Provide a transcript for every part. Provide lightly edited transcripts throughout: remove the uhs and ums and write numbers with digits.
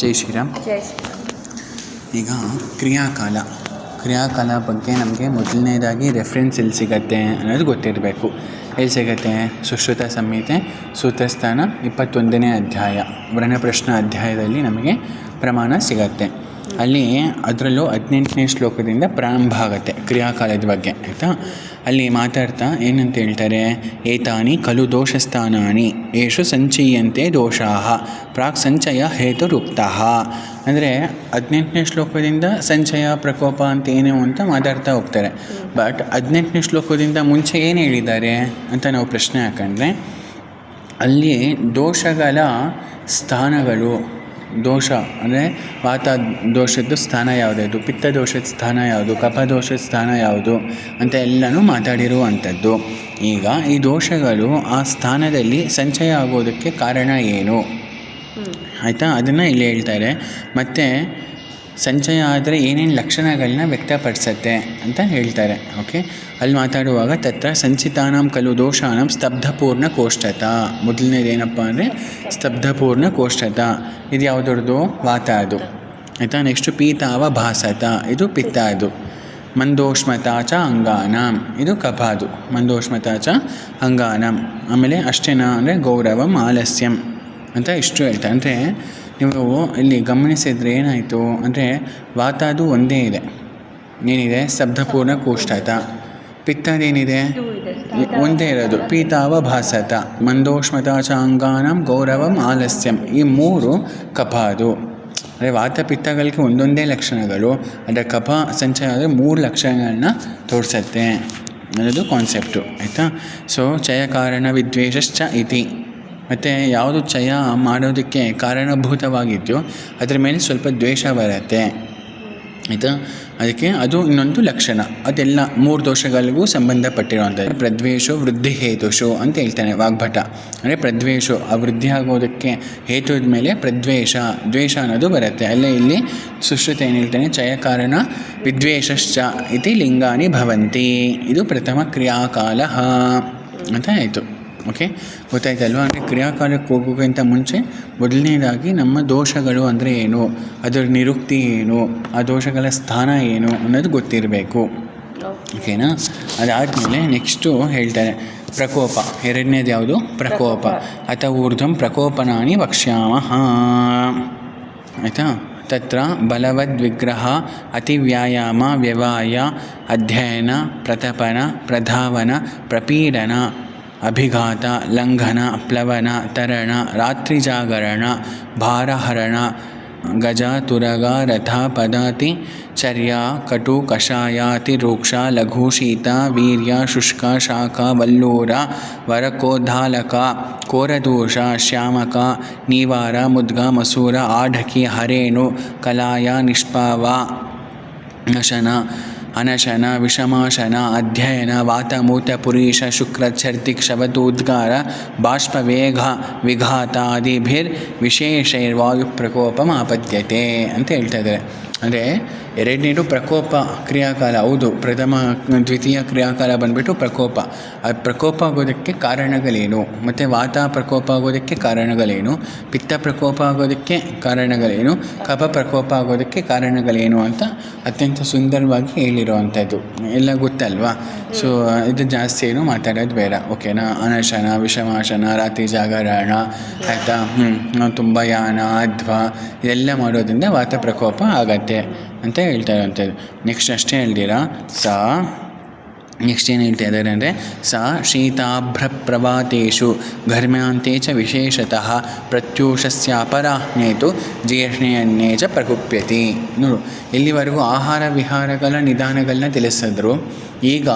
ಜೈ ಶ್ರೀರಾಮ್. ಜೈ ಶ್ರೀರಾಮ್. ಈಗ ಕ್ರಿಯಾಕಾಲ ಬಗ್ಗೆ ನಮಗೆ ಮೊದಲನೇದಾಗಿ ರೆಫರೆನ್ಸ್ ಎಲ್ಲಿ ಸಿಗತ್ತೆ ಅನ್ನೋದು ಗೊತ್ತಿರಬೇಕು. ಎಲ್ಲಿ ಸಿಗತ್ತೆ? ಸುಶ್ರುತ ಸಂಹಿತೆ ಸೂತ್ರಸ್ಥಾನ 21ನೇ ಅಧ್ಯಾಯ ವರ್ಣಪ್ರಶ್ನ ಅಧ್ಯಾಯದಲ್ಲಿ ನಮಗೆ ಪ್ರಮಾಣ ಸಿಗತ್ತೆ. ಅಲ್ಲಿ ಅದರಲ್ಲೂ 18ನೇ ಶ್ಲೋಕದಿಂದ ಪ್ರಾರಂಭ ಆಗುತ್ತೆ ಕ್ರಿಯಾಕಾಲದ ಬಗ್ಗೆ, ಆಯಿತಾ? ಅಲ್ಲಿ ಮಾತಾಡ್ತಾ ಏನಂತ ಹೇಳ್ತಾರೆ, ಏತಾನಿ ಖಲು ದೋಷಸ್ಥಾನಾನಿ ಯೇಷು ಸಂಚೀಯಂತೆ ದೋಷಾಃ ಪ್ರಾಕ್ ಸಂಚಯ ಹೇತುರುಕ್ತಃ. ಅಂದರೆ 18ನೇ ಶ್ಲೋಕದಿಂದ ಸಂಚಯ ಪ್ರಕೋಪ ಅಂತ ಏನು ಅಂತ ಮಾತಾಡ್ತಾ ಹೋಗ್ತಾರೆ. ಬಟ್ 18ನೇ ಶ್ಲೋಕದಿಂದ ಮುಂಚೆ ಏನು ಹೇಳಿದ್ದಾರೆ ಅಂತ ನಾವು ಪ್ರಶ್ನೆ ಹಾಕೊಂಡ್ರೆ, ಅಲ್ಲಿ ದೋಷಗಳ ಸ್ಥಾನಗಳು, ದೋಷ ಅಂದರೆ ವಾತ ದೋಷದ ಸ್ಥಾನ ಯಾವುದಾದ್ರು, ಪಿತ್ತ ದೋಷದ ಸ್ಥಾನ ಯಾವುದು, ಕಫ ದೋಷದ ಸ್ಥಾನ ಯಾವುದು ಅಂತ ಎಲ್ಲನೂ ಮಾತಾಡಿರುವಂಥದ್ದು. ಈಗ ಈ ದೋಷಗಳು ಆ ಸ್ಥಾನದಲ್ಲಿ ಸಂಚಯ ಆಗೋದಕ್ಕೆ ಕಾರಣ ಏನು, ಆಯಿತಾ? ಅದನ್ನು ಇಲ್ಲಿ ಹೇಳ್ತಾರೆ. ಮತ್ತು ಸಂಚಯ ಆದರೆ ಏನೇನು ಲಕ್ಷಣಗಳನ್ನ ವ್ಯಕ್ತಪಡಿಸತ್ತೆ ಅಂತ ಹೇಳ್ತಾರೆ. ಓಕೆ, ಅಲ್ಲಿ ಮಾತಾಡುವಾಗ ತತ್ರ ಸಂಚಿತಾನಾಂ ಖಲು ದೋಷಾನಾಂ ಸ್ತಬ್ಧಪೂರ್ಣ ಕೋಷ್ಠತ. ಮೊದಲನೇದೇನಪ್ಪ ಅಂದರೆ ಸ್ತಬ್ಧಪೂರ್ಣ ಕೋಷ್ಠತ, ಇದು ಯಾವುದ್ರದ್ದು? ವಾತ ಅದು, ಆಯಿತಾ? ನೆಕ್ಸ್ಟು ಪೀತಾವ ಭಾಸತ, ಇದು ಪಿತ್ತ ಅದು. ಮಂದೋಷ್ಮತಾ ಚ ಅಂಗಾನಾಂ, ಇದು ಕಫ ಅದು. ಮಂದೋಷ್ಮತಾ ಚ ಅಂಗಾನಾಂ. ಆಮೇಲೆ ಅಷ್ಟೇನಾ ಅಂದರೆ ಗೌರವಂ ಆಲಸ್ಯಂ ಅಂತ ಇಷ್ಟು ಹೇಳ್ತಾರೆ. ಅಂದರೆ ನೀವು ಇಲ್ಲಿ ಗಮನಿಸಿದರೆ ಏನಾಯಿತು ಅಂದರೆ ವಾತ ಅದು ಒಂದೇ ಇದೆ, ಏನಿದೆ? ಸ್ತಬ್ಧಪೂರ್ಣ ಕೋಷ್ಠತ. ಪಿತ್ತದೇನಿದೆ? ಒಂದೇ ಇರೋದು, ಪೀತಾವ ಭಾಸತ. ಮಂದೋಷ್ಮತಾ ಚ ಅಂಗಾನಾಂ ಗೌರವಂ ಆಲಸ್ಯಂ, ಈ ಮೂರು ಕಫ ಅದು. ಅಂದರೆ ವಾತ ಪಿತ್ತಗಳಿಗೆ ಒಂದೊಂದೇ ಲಕ್ಷಣಗಳು, ಅದರ ಕಫ ಸಂಚಯ ಆದರೆ 3 ಲಕ್ಷಣಗಳನ್ನ ತೋರಿಸತ್ತೆ ಅನ್ನೋದು ಕಾನ್ಸೆಪ್ಟು, ಆಯಿತಾ? ಸೊ ಚಯ ಕಾರಣ ವಿದ್ವೇಷಶ್ಚ ಇತಿ. ಮತ್ತು ಯಾವುದು ಚಯ ಮಾಡೋದಕ್ಕೆ ಕಾರಣಭೂತವಾಗಿದೆಯೋ ಅದರ ಮೇಲೆ ಸ್ವಲ್ಪ ದ್ವೇಷ ಬರುತ್ತೆ, ಆಯಿತಾ? ಅದಕ್ಕೆ ಅದು ಇನ್ನೊಂದು ಲಕ್ಷಣ. ಅದೆಲ್ಲ 3 ದೋಷಗಳಿಗೂ ಸಂಬಂಧಪಟ್ಟಿರುವಂಥದ್ದು. ಪ್ರದ್ವೇಷೋ ವೃದ್ಧಿ ಹೇತುಷು ಅಂತ ಹೇಳ್ತಾನೆ ವಾಗ್ಭಟ. ಅಂದರೆ ಪ್ರದ್ವೇಷು ಆ ವೃದ್ಧಿ ಆಗೋದಕ್ಕೆ ಹೇತುದ ಮೇಲೆ ದ್ವೇಷ ಅನ್ನೋದು ಬರುತ್ತೆ. ಅಲ್ಲೇ ಇಲ್ಲಿ ಸುಶ್ರುತ ಏನು ಹೇಳ್ತಾನೆ, ಚಯ ಕಾರಣ ವಿದ್ವೇಷಶ್ಚ ಇತಿ ಲಿಂಗಾನಿ ಭವಂತಿ. ಇದು ಪ್ರಥಮ ಕ್ರಿಯಾಕಾಲ ಅಂತ ಆಯಿತು. ಓಕೆ, ಗೊತ್ತಾಯ್ತಲ್ವ? ಅಂದರೆ ಕ್ರಿಯಾಕಾಲಕ್ಕೆ ಹೋಗೋಕ್ಕಿಂತ ಮುಂಚೆ ಮೊದಲನೇದಾಗಿ ನಮ್ಮ ದೋಷಗಳು ಅಂದರೆ ಏನು, ಅದರ ನಿರುಕ್ತಿ ಏನು, ಆ ದೋಷಗಳ ಸ್ಥಾನ ಏನು ಅನ್ನೋದು ಗೊತ್ತಿರಬೇಕು. ಓಕೆನಾ? ಅದಾದಮೇಲೆ ನೆಕ್ಸ್ಟು ಹೇಳ್ತಾರೆ ಪ್ರಕೋಪ. ಎರಡನೇದು ಯಾವುದು? ಪ್ರಕೋಪ. ಅಥ ಊರ್ಧ್ವಂ ಪ್ರಕೋಪನಾನಿ ವಕ್ಷ್ಯಾಮಃ, ಆಯಿತಾ? ತತ್ರ ಬಲವದ್ವಿಗ್ರಹ ಅತಿವ್ಯಾಯಾಮ ವ್ಯವಾಯ ಅಧ್ಯಯನ ಪ್ರತಪನ ಪ್ರಧಾವನ ಪ್ರಪೀಡನ ಅಭಿಘಾತ ಲಂಘನ ಪ್ಲವನ ತರಣ ರಾತ್ರಿಜಾಗರಣ ಭಾರಹರಣ ಗಜ ತುರಗ ರಥ ಪದಾತಿ ಚರ್ಯ ಕಟು ಕಷಾಯಾತಿ ರೂಕ್ಷ ಲಘು ಶೀತ ವೀರ್ಯ ಶುಷ್ಕ ಶಾಖ ವಲ್ಲೂರ ವರಕೋದ್ಧಾಲಕ ಕೋರದೋಷ ಶ್ಯಾಮಕ ನೀವಾರ ಮುದ್ಗ ಮಸೂರ ಆಢಕಿ ಹರೇಣು ಕಲಾಯ ನಿಷ್ಪಾವ ನಶನ ಅನಶನ ವಿಷಮಾಶನ ಅಧ್ಯಯನ ವಾತಮೂತ ಪುರೀಶ ಶುಕ್ರ ಛರ್ದಿ ಕ್ಷವತೋದ್ಗಾರ ಬಾಷ್ಪವೇಗ ವಿಘಾತಾದಿಭಿರ್ ವಿಶೇಷೈರ್ವಾಯು ಪ್ರಕೋಪಂ ಆಪದ್ಯತೆ ಅಂತ ಹೇಳ್ತಾ ಇದ್ದಾರೆ. ಅಂದರೆ ಎರಡನೇದು ಪ್ರಕೋಪ ಕ್ರಿಯಾಕಾಲ, ಹೌದು. ಪ್ರಥಮ ದ್ವಿತೀಯ ಕ್ರಿಯಾಕಾಲ ಬಂದುಬಿಟ್ಟು ಪ್ರಕೋಪ. ಅದು ಪ್ರಕೋಪ ಆಗೋದಕ್ಕೆ ಕಾರಣಗಳೇನು, ಮತ್ತು ವಾತ ಪ್ರಕೋಪ ಆಗೋದಕ್ಕೆ ಕಾರಣಗಳೇನು, ಪಿತ್ತ ಪ್ರಕೋಪ ಆಗೋದಕ್ಕೆ ಕಾರಣಗಳೇನು, ಕಫ ಪ್ರಕೋಪ ಆಗೋದಕ್ಕೆ ಕಾರಣಗಳೇನು ಅಂತ ಅತ್ಯಂತ ಸುಂದರವಾಗಿ ಹೇಳಿರುವಂಥದ್ದು ಎಲ್ಲ ಗೊತ್ತಲ್ವಾ? ಸೊ ಇದು ಜಾಸ್ತಿ ಏನು ಮಾತಾಡೋದು ಬೇಡ, ಓಕೆನಾ? ಅನಶನ ವಿಷಮಾಶನ ರಾತ್ರಿ ಜಾಗರಣ, ಆಯಿತಾ? ತುಂಬ ಯಾನ ಅಧ್ವ ಇದೆಲ್ಲ ಮಾಡೋದ್ರಿಂದ ವಾತ ಪ್ರಕೋಪ ಆಗತ್ತೆ ಅಂತ ಹೇಳ್ತಾ ಇರುವಂಥದ್ದು. ನೆಕ್ಸ್ಟ್ ಅಷ್ಟೇ ಹೇಳ್ತೀರಾ ನೆಕ್ಸ್ಟ್ ಏನು ಹೇಳ್ತಾ ಇದ್ದಾರೆ ಅಂದರೆ ಶೀತಾಭ್ರ ಪ್ರವಾತೇಷು ಘರ್ಮ್ಯಾಂತೆ ಚ ವಿಶೇಷತಃ ಪ್ರತ್ಯೂಷಸ್ಯಾಪರಾಹ್ನೇತು ಜ್ಯೇಷ್ಣೆಯನ್ನೇ ಚ ಪ್ರಕುಪ್ಯತಿ. ನೋಡು, ಇಲ್ಲಿವರೆಗೂ ಆಹಾರ ವಿಹಾರಗಳ ನಿಧಾನಗಳನ್ನ ತಿಳಿಸಿದ್ರು. ಈಗ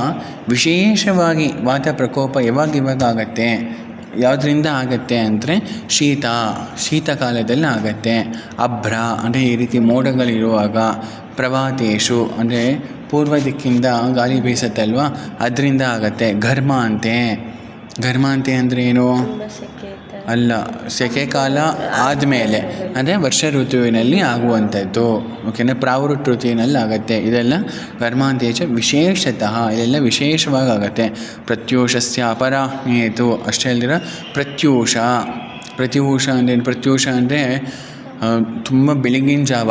ವಿಶೇಷವಾಗಿ ವಾತ ಪ್ರಕೋಪ ಯಾವಾಗ ಆಗತ್ತೆ, ಯಾವುದರಿಂದ ಆಗತ್ತೆ ಅಂದರೆ ಶೀತಕಾಲದಲ್ಲಿ ಆಗತ್ತೆ. ಅಭ್ರ ಅಂದರೆ ಈ ರೀತಿ ಮೋಡಗಳಿರುವಾಗ, ಪ್ರವಾತೇಶು ಅಂದರೆ ಪೂರ್ವ ದಿಕ್ಕಿಂದ ಗಾಳಿ ಬೀಸುತ್ತಲ್ವ, ಅದರಿಂದ ಆಗತ್ತೆ. ಘರ್ಮ ಅಂತೆ ಅಂದರೆ ಏನು? ಅಲ್ಲ, ಸೆಕೆ ಕಾಲ ಆದಮೇಲೆ ಅಂದರೆ ವರ್ಷ ಋತುವಿನಲ್ಲಿ ಆಗುವಂಥದ್ದು, ಓಕೆನಾ? ಪ್ರಾವೃತ್ ಋತುವಿನಲ್ಲಿ ಆಗುತ್ತೆ. ಇದೆಲ್ಲ ಘರ್ಮಾಂತೇಚ ವಿಶೇಷತಃ, ಇದೆಲ್ಲ ವಿಶೇಷವಾಗಿ ಆಗುತ್ತೆ. ಪ್ರತ್ಯೂಷಸ್ಯ ಅಪರಾಹ್ನೇತು ಅಷ್ಟೇ ಅಲ್ದಿರ ಪ್ರತ್ಯೂಷ ಅಂದ್ರೇನು? ಪ್ರತ್ಯೂಷ ಅಂದರೆ ತುಂಬ ಬೆಳಗಿನ ಜಾವ,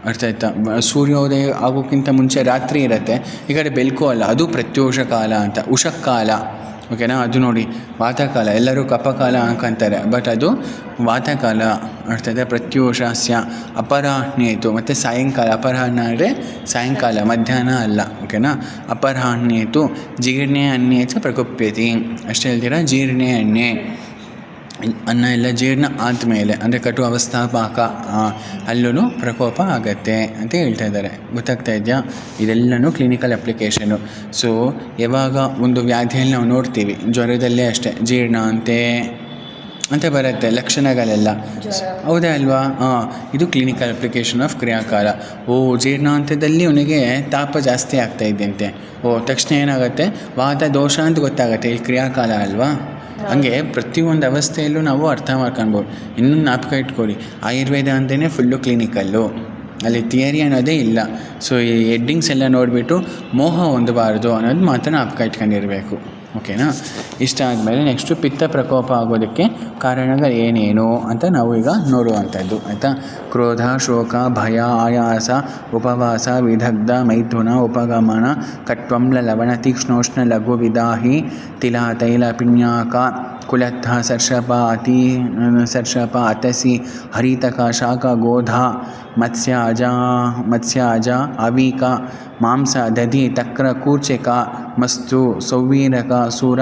ಅರ್ಥ ಆಯ್ತಾ, ಸೂರ್ಯೋದಯ ಆಗೋಕ್ಕಿಂತ ಮುಂಚೆ ರಾತ್ರಿ ಇರುತ್ತೆ, ಈ ಕಡೆ ಬೆಳಕು ಅಲ್ಲ, ಅದು ಪ್ರತ್ಯೂಷ ಕಾಲ ಅಂತ, ಉಷಕ್ಕಾಲ. ಓಕೆನಾ, ಅದು ನೋಡಿ ವಾತಕಾಲ, ಎಲ್ಲರೂ ಕಪಕಾಲ ಅನ್ಕೊಂತಾರೆ, ಬಟ್ ಅದು ವಾತಕಾಲ. ಅರ್ಥಾತ್ ಪ್ರತ್ಯೂಷಸ್ಯ ಅಪರಾಹ್ನೇತು, ಮತ್ತು ಸಾಯಂಕಾಲ, ಅಪರಾಹ್ನ ಅಂದರೆ ಸಾಯಂಕಾಲ, ಮಧ್ಯಾಹ್ನ ಅಲ್ಲ. ಓಕೆನಾ, ಅಪರಾಹ್ನೇತು ಜೀರ್ಣೆ ಅನ್ಯೇ ಚ ಪ್ರಕೋಪ್ಯತಿ. ಅಷ್ಟೇ ಹೇಳ್ತೀರಾ, ಜೀರ್ಣೆ ಅನ್ಯೇ, ಅನ್ನ ಎಲ್ಲ ಜೀರ್ಣ ಆದಮೇಲೆ ಅಂದರೆ ಕಟು ಅವಸ್ಥಾಪಾಕ ಅಲ್ಲೂ ಪ್ರಕೋಪ ಆಗತ್ತೆ ಅಂತ ಹೇಳ್ತಾ ಇದ್ದಾರೆ. ಗೊತ್ತಾಗ್ತಾ ಇದೆಯಾ? ಇದೆಲ್ಲನೂ ಕ್ಲಿನಿಕಲ್ ಅಪ್ಲಿಕೇಶನು. ಸೊ ಯಾವಾಗ ಒಂದು ವ್ಯಾಧಿಯಲ್ಲಿ ನಾವು ನೋಡ್ತೀವಿ, ಜ್ವರದಲ್ಲೇ ಅಷ್ಟೇ ಜೀರ್ಣ ಅಂತ ಬರುತ್ತೆ ಲಕ್ಷಣಗಳೆಲ್ಲ, ಹೌದಾ ಅಲ್ವಾ? ಇದು ಕ್ಲಿನಿಕಲ್ ಅಪ್ಲಿಕೇಶನ್ ಆಫ್ ಕ್ರಿಯಾಕಾಲ. ಜೀರ್ಣಾಂತದಲ್ಲಿ ಅವನಿಗೆ ತಾಪ ಜಾಸ್ತಿ ಆಗ್ತಾ ಇದ್ದಂತೆ, ತಕ್ಷಣ ಏನಾಗುತ್ತೆ, ವಾತ ದೋಷ ಅಂತ ಗೊತ್ತಾಗುತ್ತೆ, ಈ ಕ್ರಿಯಾಕಾಲ ಅಲ್ವಾ? ಹಂಗೆ ಪ್ರತಿಯೊಂದು ಅವಸ್ಥೆಯಲ್ಲೂ ನಾವು ಅರ್ಥ ಮಾಡ್ಕೊಳ್ಬೋದು. ಇನ್ನೊಂದು ಜ್ಞಾಪಕ ಇಟ್ಕೊಳ್ಳಿ, ಆಯುರ್ವೇದ ಅಂತಲೇ ಫುಲ್ಲು ಕ್ಲಿನಿಕಲ್ಲು, ಅಲ್ಲಿ ಥಿಯರಿ ಅನ್ನೋದೇ ಇಲ್ಲ. ಸೊ ಈ ಹೆಡ್ಡಿಂಗ್ಸ್ ಎಲ್ಲ ನೋಡಿಬಿಟ್ಟು ಮೋಹ ಹೊಂದಬಾರ್ದು ಅನ್ನೋದು ಮಾತ್ರ ಜ್ಞಾಪಕ ಇಟ್ಕೊಂಡಿರಬೇಕು. ಓಕೆನಾ? ಇಷ್ಟ ಆದಮೇಲೆ ನೆಕ್ಸ್ಟು ಪಿತ್ತ ಪ್ರಕೋಪ ಆಗೋದಕ್ಕೆ ಕಾರಣಗಳು ಏನೇನು ಅಂತ ನಾವು ಈಗ ನೋಡುವಂಥದ್ದು, ಆಯಿತಾ? ಕ್ರೋಧ, ಶೋಕ, ಭಯ, ಆಯಾಸ, ಉಪವಾಸ, ವಿದಗ್ಧ, ಮೈಥುನ, ಉಪಗಮನ, ಕಟ್ವಂಲ, ಲವಣ, ತೀಕ್ಷ್ಣೋಷ್ಣ, ಲಘು, ವಿದಾಹಿ, ತಿಲ, ತೈಲ, ಪಿಣ್ಯಾಕ, ಕುಲತ್ಥ, ಸರ್ಷಪ, ಸರ್ಷಪ, ಅತಸಿ, ಹರಿತಕ, ಶಾಖ, ಗೋಧ, ಮತ್ಸ್ಯ, ಅಜ, ಅವೀಕ, ಮಾಂಸ, ದಧಿ, ತಕ್ರ, ಕೂರ್ಚಿಕ, ಮಸ್ತು, ಸೌವೀರಕ, ಸುರ,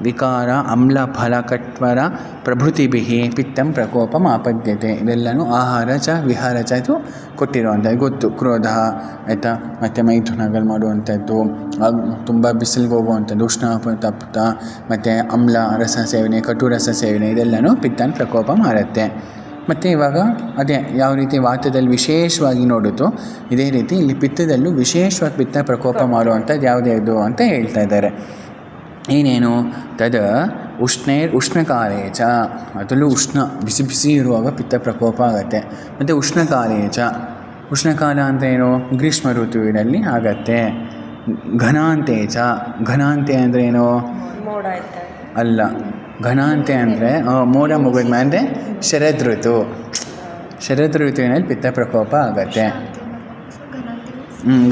ವಿಕಾರ, ಅಮ್ಲ, ಫಲ, ಕಟ್ವರ ಪ್ರಭೃತಿಭಿಃ ಪಿತ್ತಂ ಪ್ರಕೋಪಂ ಆಪದ್ಯತೆ. ಇದೆಲ್ಲನೂ ಆಹಾರ ಚ ವಿಹಾರ ಚ ಇದು ಕೊಟ್ಟಿರುವಂಥದ್ದು ಗೊತ್ತು. ಕ್ರೋಧ ಆಯಿತಾ, ಮತ್ತು ಮೈಥುನಗಳು ಮಾಡುವಂಥದ್ದು, ತುಂಬ ಬಿಸಿಲಿಗೆ ಹೋಗುವಂಥದ್ದು, ಉಷ್ಣಾತಪ್ತ, ಮತ್ತು ಅಮ್ಲ ರಸ ಸೇವನೆ, ಕಟು ರಸ ಸೇವನೆ, ಇದೆಲ್ಲನೂ ಪಿತ್ತನ ಪ್ರಕೋಪ ಮಾಡುತ್ತೆ. ಮತ್ತು ಇವಾಗ ಅದೇ ಯಾವ ರೀತಿ ವಾತದಲ್ಲಿ ವಿಶೇಷವಾಗಿ ನೋಡುತ್ತೋ ಇದೇ ರೀತಿ ಇಲ್ಲಿ ಪಿತ್ತದಲ್ಲೂ ವಿಶೇಷವಾಗಿ ಪಿತ್ತ ಪ್ರಕೋಪ ಮಾಡುವಂಥದ್ದು ಯಾವುದ್ಯಾವುದು ಅಂತ ಹೇಳ್ತಾ ಇದ್ದಾರೆ. ಏನೇನು? ತದ ಉಷ್ಣಕಾಲೇ ಚ, ಅದರಲ್ಲೂ ಬಿಸಿ ಬಿಸಿ ಇರುವಾಗ ಪಿತ್ತ ಪ್ರಕೋಪ ಆಗುತ್ತೆ. ಮತ್ತು ಉಷ್ಣಕಾಲೇ ಚ, ಉಷ್ಣಕಾಲ ಅಂತ ಏನು? ಗ್ರೀಷ್ಮ ಋತುವಿನಲ್ಲಿ ಆಗತ್ತೆ. ಘನಾಂತೆ ಚ, ಘನಾಂತೆ ಅಂದರೆ ಏನು? ಅಲ್ಲ, ಘನಾಂತೆ ಅಂದರೆ ಮೋಡ ಮುಗಿದ ಮೇಲೆ ಶರದ್ ಋತುವಿನಲ್ಲಿ ಪಿತ್ತ ಪ್ರಕೋಪ ಆಗತ್ತೆ.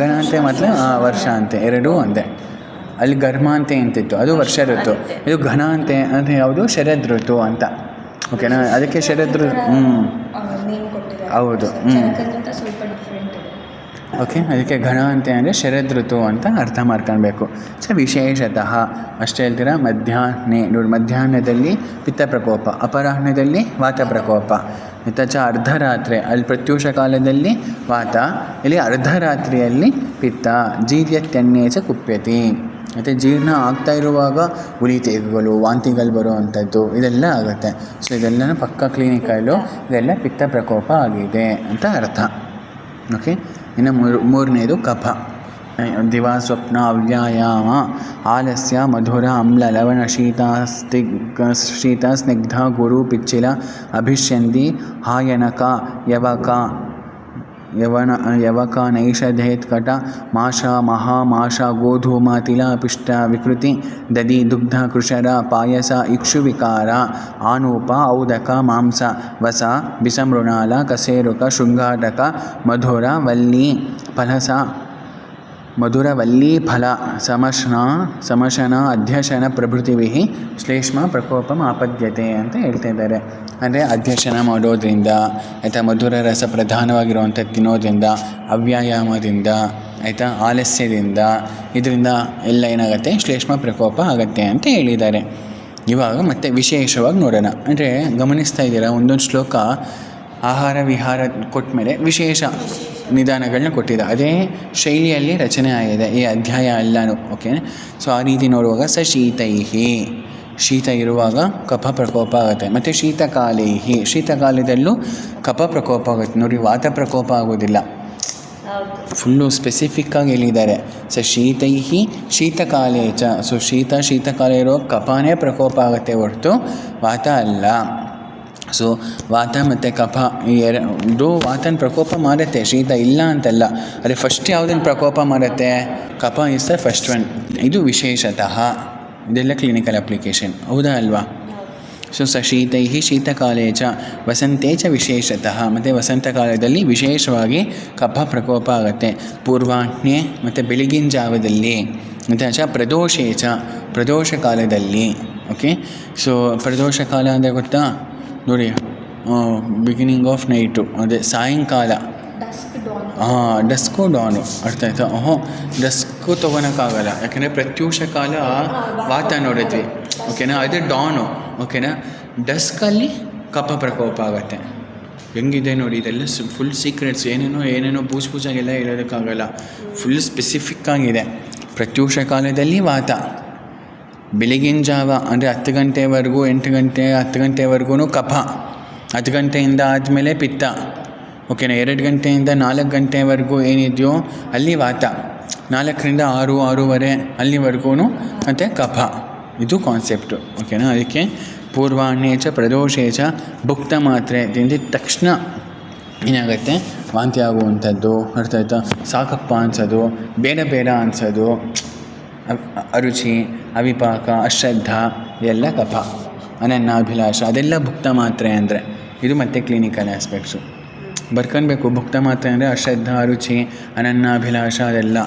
ಘನಾಂತೆ ಮತ್ತು ವರ್ಷಾಂತೆ ಎರಡೂ ಒಂದೇ. ಅಲ್ಲಿ ಘರ್ಮಾಂತೆ ಅಂತಿತ್ತು, ಅದು ವರ್ಷ ಋತು. ಇದು ಘನಾಂತೆ ಅಂದರೆ ಯಾವುದು? ಶರದ್ ಋತು ಅಂತ. ಓಕೆನಾ? ಅದಕ್ಕೆ ಶರದ್ ಋತು ಹೌದು. ಓಕೆ, ಅದಕ್ಕೆ ಘನಾಂತೆ ಅಂದರೆ ಶರದ್ ಋತು ಅಂತ ಅರ್ಥ ಮಾಡ್ಕೊಳ್ಬೇಕು. ವಿಶೇಷತಃ ಅಷ್ಟೇ ಹೇಳ್ತೀರಾ, ಮಧ್ಯಾಹ್ನದಲ್ಲಿ ಪಿತ್ತ ಪ್ರಕೋಪ, ಅಪರಾಹ್ನದಲ್ಲಿ ವಾತ ಪ್ರಕೋಪ, ಚ ಅರ್ಧರಾತ್ರಿ ಅಲ್ಲಿ ಪ್ರತ್ಯೂಷ ಕಾಲದಲ್ಲಿ ವಾತ, ಇಲ್ಲಿ ಅರ್ಧರಾತ್ರಿಯಲ್ಲಿ ಪಿತ್ತ. ಜೀರ್ಯತ್ಯನ್ನೇ ಚ ಕುಪ್ಯತಿ, ಮತ್ತು ಜೀರ್ಣ ಆಗ್ತಾ ಇರುವಾಗ ಉರಿತೇಗುಗಳು, ವಾಂತಿಗಳು ಬರುವಂಥದ್ದು ಇದೆಲ್ಲ ಆಗುತ್ತೆ. ಸೊ ಇದೆಲ್ಲ ಪಕ್ಕ ಕ್ಲಿನಿಕಲ್ಲು, ಇದೆಲ್ಲ ಪಿತ್ತ ಪ್ರಕೋಪ ಆಗಿದೆ ಅಂತ ಅರ್ಥ. ಓಕೆ, ಇನ್ನು ಮೂರನೇದು ಕಫ. ದಿವಾ ಸ್ವಪ್ನ, ಅವ್ಯಾಯಾಮ, ಆಲಸ್ಯ, ಮಧುರ, ಅಮ್ಲ, ಲವಣ, ಶೀತ, ಸ್ನಿಗ್ಧ, ಗುರು, ಪಿಚ್ಚಿಲ, ಅಭಿಷ್ಯಂದಿ, ಹಾಯನಕ, ಯವಕ, ನೈಷಧೇತ್ಕಟ, ಮಾಷ, ಮಹಾಮಾಷ, ಗೋಧೂಮ, ತಿಲ, ಪಿಷ್ಟ, ವಿಕೃತಿ, ದಧಿ, ದುಗ್ಧ, ಕೃಷರ, ಪಾಯಸ, ಇಕ್ಷುವಿಕಾರ, ಆನೂಪ, ಔದಕ, ಮಾಂಸ, ವಸ, ಬಿಸಮೃಣಾಲ, ಕಸೇರುಕ, ಶೃಂಗಾಟಕ, ಮಧುರ, ವಲ್ಲಿ, ಫಲಸ, ಫಲ, ಸಮಶನ, ಅಧ್ಯಶನ ಪ್ರಭೃತಿಭಿಃ ಶ್ಲೇಷ್ಮ ಪ್ರಕೋಪಂ ಆಪದ್ಯತೆ ಅಂತ ಹೇಳ್ತಾ ಇದ್ದಾರೆ. ಅಂದರೆ ಅಧ್ಯಶನ ಮಾಡೋದ್ರಿಂದ, ಆಯಿತಾ, ಮಧುರ ರಸ ಪ್ರಧಾನವಾಗಿರುವಂಥ ತಿನ್ನೋದ್ರಿಂದ, ಅವ್ಯಾಯಾಮದಿಂದ, ಆಯಿತಾ, ಆಲಸ್ಯದಿಂದ, ಇದರಿಂದ ಎಲ್ಲ ಏನಾಗುತ್ತೆ? ಶ್ಲೇಷ್ಮ ಪ್ರಕೋಪ ಆಗುತ್ತೆ ಅಂತ ಹೇಳಿದ್ದಾರೆ. ಇವಾಗ ಮತ್ತೆ ವಿಶೇಷವಾಗಿ ನೋಡೋಣ. ಅಂದರೆ ಗಮನಿಸ್ತಾ ಇದ್ದೀರಾ, ಒಂದೊಂದು ಶ್ಲೋಕ ಆಹಾರ ವಿಹಾರ ಕೊಟ್ಟ ಮೇಲೆ ವಿಶೇಷ ನಿಧಾನಗಳನ್ನ ಕೊಟ್ಟಿದೆ. ಅದೇ ಶೈಲಿಯಲ್ಲಿ ರಚನೆ ಆಗಿದೆ ಈ ಅಧ್ಯಾಯ ಎಲ್ಲನೂ. ಓಕೆ, ಸೊ ಆ ರೀತಿ ನೋಡುವಾಗ ಶೀತ ಇರುವಾಗ ಕಫ ಪ್ರಕೋಪ ಆಗುತ್ತೆ. ಮತ್ತು ಶೀತಕಾಲದಲ್ಲೂ ಕಫ ಪ್ರಕೋಪ ಆಗುತ್ತೆ. ನೋಡಿ, ವಾತ ಪ್ರಕೋಪ ಆಗೋದಿಲ್ಲ, ಫುಲ್ಲು ಸ್ಪೆಸಿಫಿಕ್ಕಾಗಿ ಹೇಳಿದ್ದಾರೆ. ಶೀತಕಾಲೇ ಚ, ಸೊ ಶೀತಕಾಲ ಇರೋ ಕಫನೇ ಪ್ರಕೋಪ ಆಗುತ್ತೆ ಹೊರತು ವಾತ ಅಲ್ಲ. ಸೊ ವಾತ ಮತ್ತು ಕಫ ಈ ಎರಡು ವಾತನ ಪ್ರಕೋಪ ಮಾಡುತ್ತೆ, ಶೀತ ಇಲ್ಲ ಅಂತಲ್ಲ. ಅದೇ ಫಸ್ಟ್ ಯಾವುದನ್ನು ಪ್ರಕೋಪ ಮಾಡುತ್ತೆ? ಕಫ ಇಸ್ ದ ಫಸ್ಟ್ ಒನ್. ಇದು ವಿಶೇಷತಃ, ಇದೆಲ್ಲ ಕ್ಲಿನಿಕಲ್ ಅಪ್ಲಿಕೇಶನ್, ಹೌದಾ ಅಲ್ವಾ? ಸೊ ಶೀತೈ ಶೀತಕಾಲೇ ಚ ವಸಂತೆ ಚ ವಿಶೇಷತಃ, ಮತ್ತು ವಸಂತಕಾಲದಲ್ಲಿ ವಿಶೇಷವಾಗಿ ಕಫ ಪ್ರಕೋಪ ಆಗುತ್ತೆ. ಪೂರ್ವಾಹ್ನೆ ಮತ್ತು ಬೆಳಗಿನ ಜಾವದಲ್ಲಿ, ಮತ್ತು ಚ ಪ್ರದೋಷೇ ಚ ಪ್ರದೋಷ ಕಾಲದಲ್ಲಿ. ಓಕೆ, ಸೊ ಪ್ರದೋಷ ಕಾಲ ಅಂದರೆ ಗೊತ್ತಾ ನೋಡಿ, ಬಿಗಿನಿಂಗ್ ಆಫ್ ನೈಟು, ಅದೇ ಸಾಯಂಕಾಲ. ಡಸ್ಕು ಡಾನು ಅರ್ಥ ಆಯ್ತಾ? ಡಸ್ಕು ತೊಗೊಳಕ್ಕಾಗಲ್ಲ, ಯಾಕೆಂದರೆ ಪ್ರತ್ಯೂಷ ಕಾಲ ವಾತ ನೋಡಿದ್ವಿ. ಓಕೆನಾ, ಅದು ಡಾನು. ಓಕೆನಾ, ಡಸ್ಕಲ್ಲಿ ಕಫ ಪ್ರಕೋಪ ಆಗುತ್ತೆ. ಹೆಂಗಿದೆ ನೋಡಿ, ಇದೆಲ್ಲ ಫುಲ್ ಸೀಕ್ರೆಟ್ಸ್. ಏನೇನೋ ಪೂಜಾಗೆಲ್ಲ ಹೇಳೋದಕ್ಕಾಗಲ್ಲ, ಫುಲ್ ಸ್ಪೆಸಿಫಿಕ್ ಆಗಿದೆ. ಪ್ರತ್ಯೂಷ ಕಾಲದಲ್ಲಿ ವಾತ, ಬೆಳಗಿನ ಜಾವ ಅಂದರೆ 10 ಗಂಟೆವರೆಗೂ 8 ಗಂಟೆ 10 ಗಂಟೆವರೆಗೂ ಕಫ, 10 ಗಂಟೆಯಿಂದ ಆದಮೇಲೆ ಪಿತ್ತ. ಓಕೆನಾ, 2 ಗಂಟೆಯಿಂದ 4 ಗಂಟೆವರೆಗೂ ಏನಿದೆಯೋ ಅಲ್ಲಿ ವಾತ, 4ರಿಂದ 6, 6:30 ಅಲ್ಲಿವರೆಗೂ ಮತ್ತು ಕಫ. ಇದು ಕಾನ್ಸೆಪ್ಟು. ಓಕೆನಾ, ಅದಕ್ಕೆ ಪೂರ್ವಾಹ್ನೇ ಚ ಪ್ರದೋಷೇ ಚ ಭುಕ್ತ ಮಾತ್ರೆ ತಿಂದಿದ ತಕ್ಷಣ ಏನಾಗುತ್ತೆ, ವಾಂತಿ ಆಗುವಂಥದ್ದು. ಅರ್ಥ ಆಯ್ತಾ? ಸಾಕಪ್ಪ ಅನ್ಸೋದು, ಬೇಡ ಅನ್ಸೋದು, ಅರುಚಿ, ಅವಿಪಾಕ, ಅಶ್ರದ್ಧಾ, ಎಲ್ಲ ಕಫ, ಅನನ್ಯಾಭಿಲಾಷ, ಅದೆಲ್ಲ ಭುಕ್ತ ಮಾತ್ರೆ ಅಂದರೆ. ಇದು ಮತ್ತೆ ಕ್ಲಿನಿಕಲ್ ಆಸ್ಪೆಕ್ಟ್ಸು ಬರ್ಕೊಳ್ಬೇಕು. ಭುಕ್ತ ಮಾತ್ರೆ ಅಂದರೆ ಅಶ್ರದ್ಧಾ, ಅರುಚಿ, ಅನನ್ಯಾಭಿಲಾಷ ಅದೆಲ್ಲ.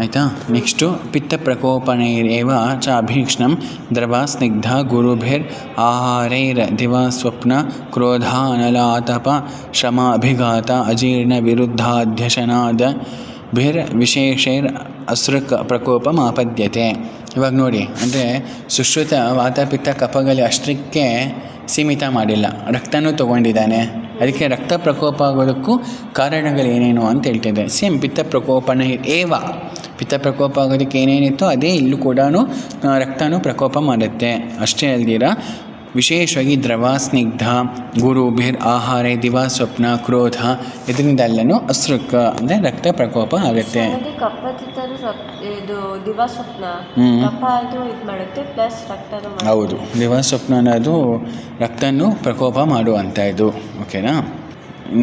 ಆಯಿತಾ? ನೆಕ್ಸ್ಟು ಪಿತ್ತ ಪ್ರಕೋಪಣೈರೇವ ಚ ಅಭೀಕ್ಷ್ಣಂ ದ್ರವ ಸ್ನಿಗ್ಧ ಗುರುಭಿರ್ ಆಹಾರೈರ್ ದಿವಾ ಸ್ವಪ್ನ ಕ್ರೋಧ ಅನಲ ಆತಪ ಶ್ರಮ ಅಭಿಘಾತ ಅಜೀರ್ಣ ವಿರುದ್ಧಾಧ್ಯಶನಾದ ಭಿರ್ ವಿಶೇಷೈರ್ ಅಸೃಕ್ ಪ್ರಕೋಪ ಆಪದ್ಯತೆ. ಇವಾಗ ನೋಡಿ, ಅಂದರೆ ಸುಶ್ರುತ ವಾತಪಿತ್ತ ಕಫಗಳು ಅಷ್ಟಕ್ಕೆ ಸೀಮಿತ ಮಾಡಿಲ್ಲ, ರಕ್ತನೂ ತೊಗೊಂಡಿದ್ದಾನೆ. ಅದಕ್ಕೆ ರಕ್ತ ಪ್ರಕೋಪ ಆಗೋದಕ್ಕೂ ಕಾರಣಗಳೇನೇನು ಅಂತ ಹೇಳ್ತಿದ್ದೆ. ಸೇಮ್ ಪಿತ್ತ ಪ್ರಕೋಪನ ಪಿತ್ತ ಪ್ರಕೋಪ ಆಗೋದಕ್ಕೆ ಏನೇನಿತ್ತೋ ಅದೇ ಇಲ್ಲೂ ಕೂಡ ರಕ್ತನೂ ಪ್ರಕೋಪ ಮಾಡುತ್ತೆ. ಅಷ್ಟೇ ಅಲ್ದಿರ ವಿಶೇಷವಾಗಿ ದ್ರವ ಸ್ನಿಗ್ಧ ಗುರುಭಿರ್ ಆಹಾರ ದಿವಾ ಸ್ವಪ್ನ ಕ್ರೋಧ ಇದರಿಂದೆಲ್ಲನೂ ಅಸೃಕ್ ಅಂದರೆ ರಕ್ತ ಪ್ರಕೋಪ ಆಗುತ್ತೆ. ಹೌದು, ದಿವಾ ಸ್ವಪ್ನ ಅನ್ನೋದು ರಕ್ತನೂ ಪ್ರಕೋಪ ಮಾಡುವಂಥದ್ದು. ಓಕೆನಾ?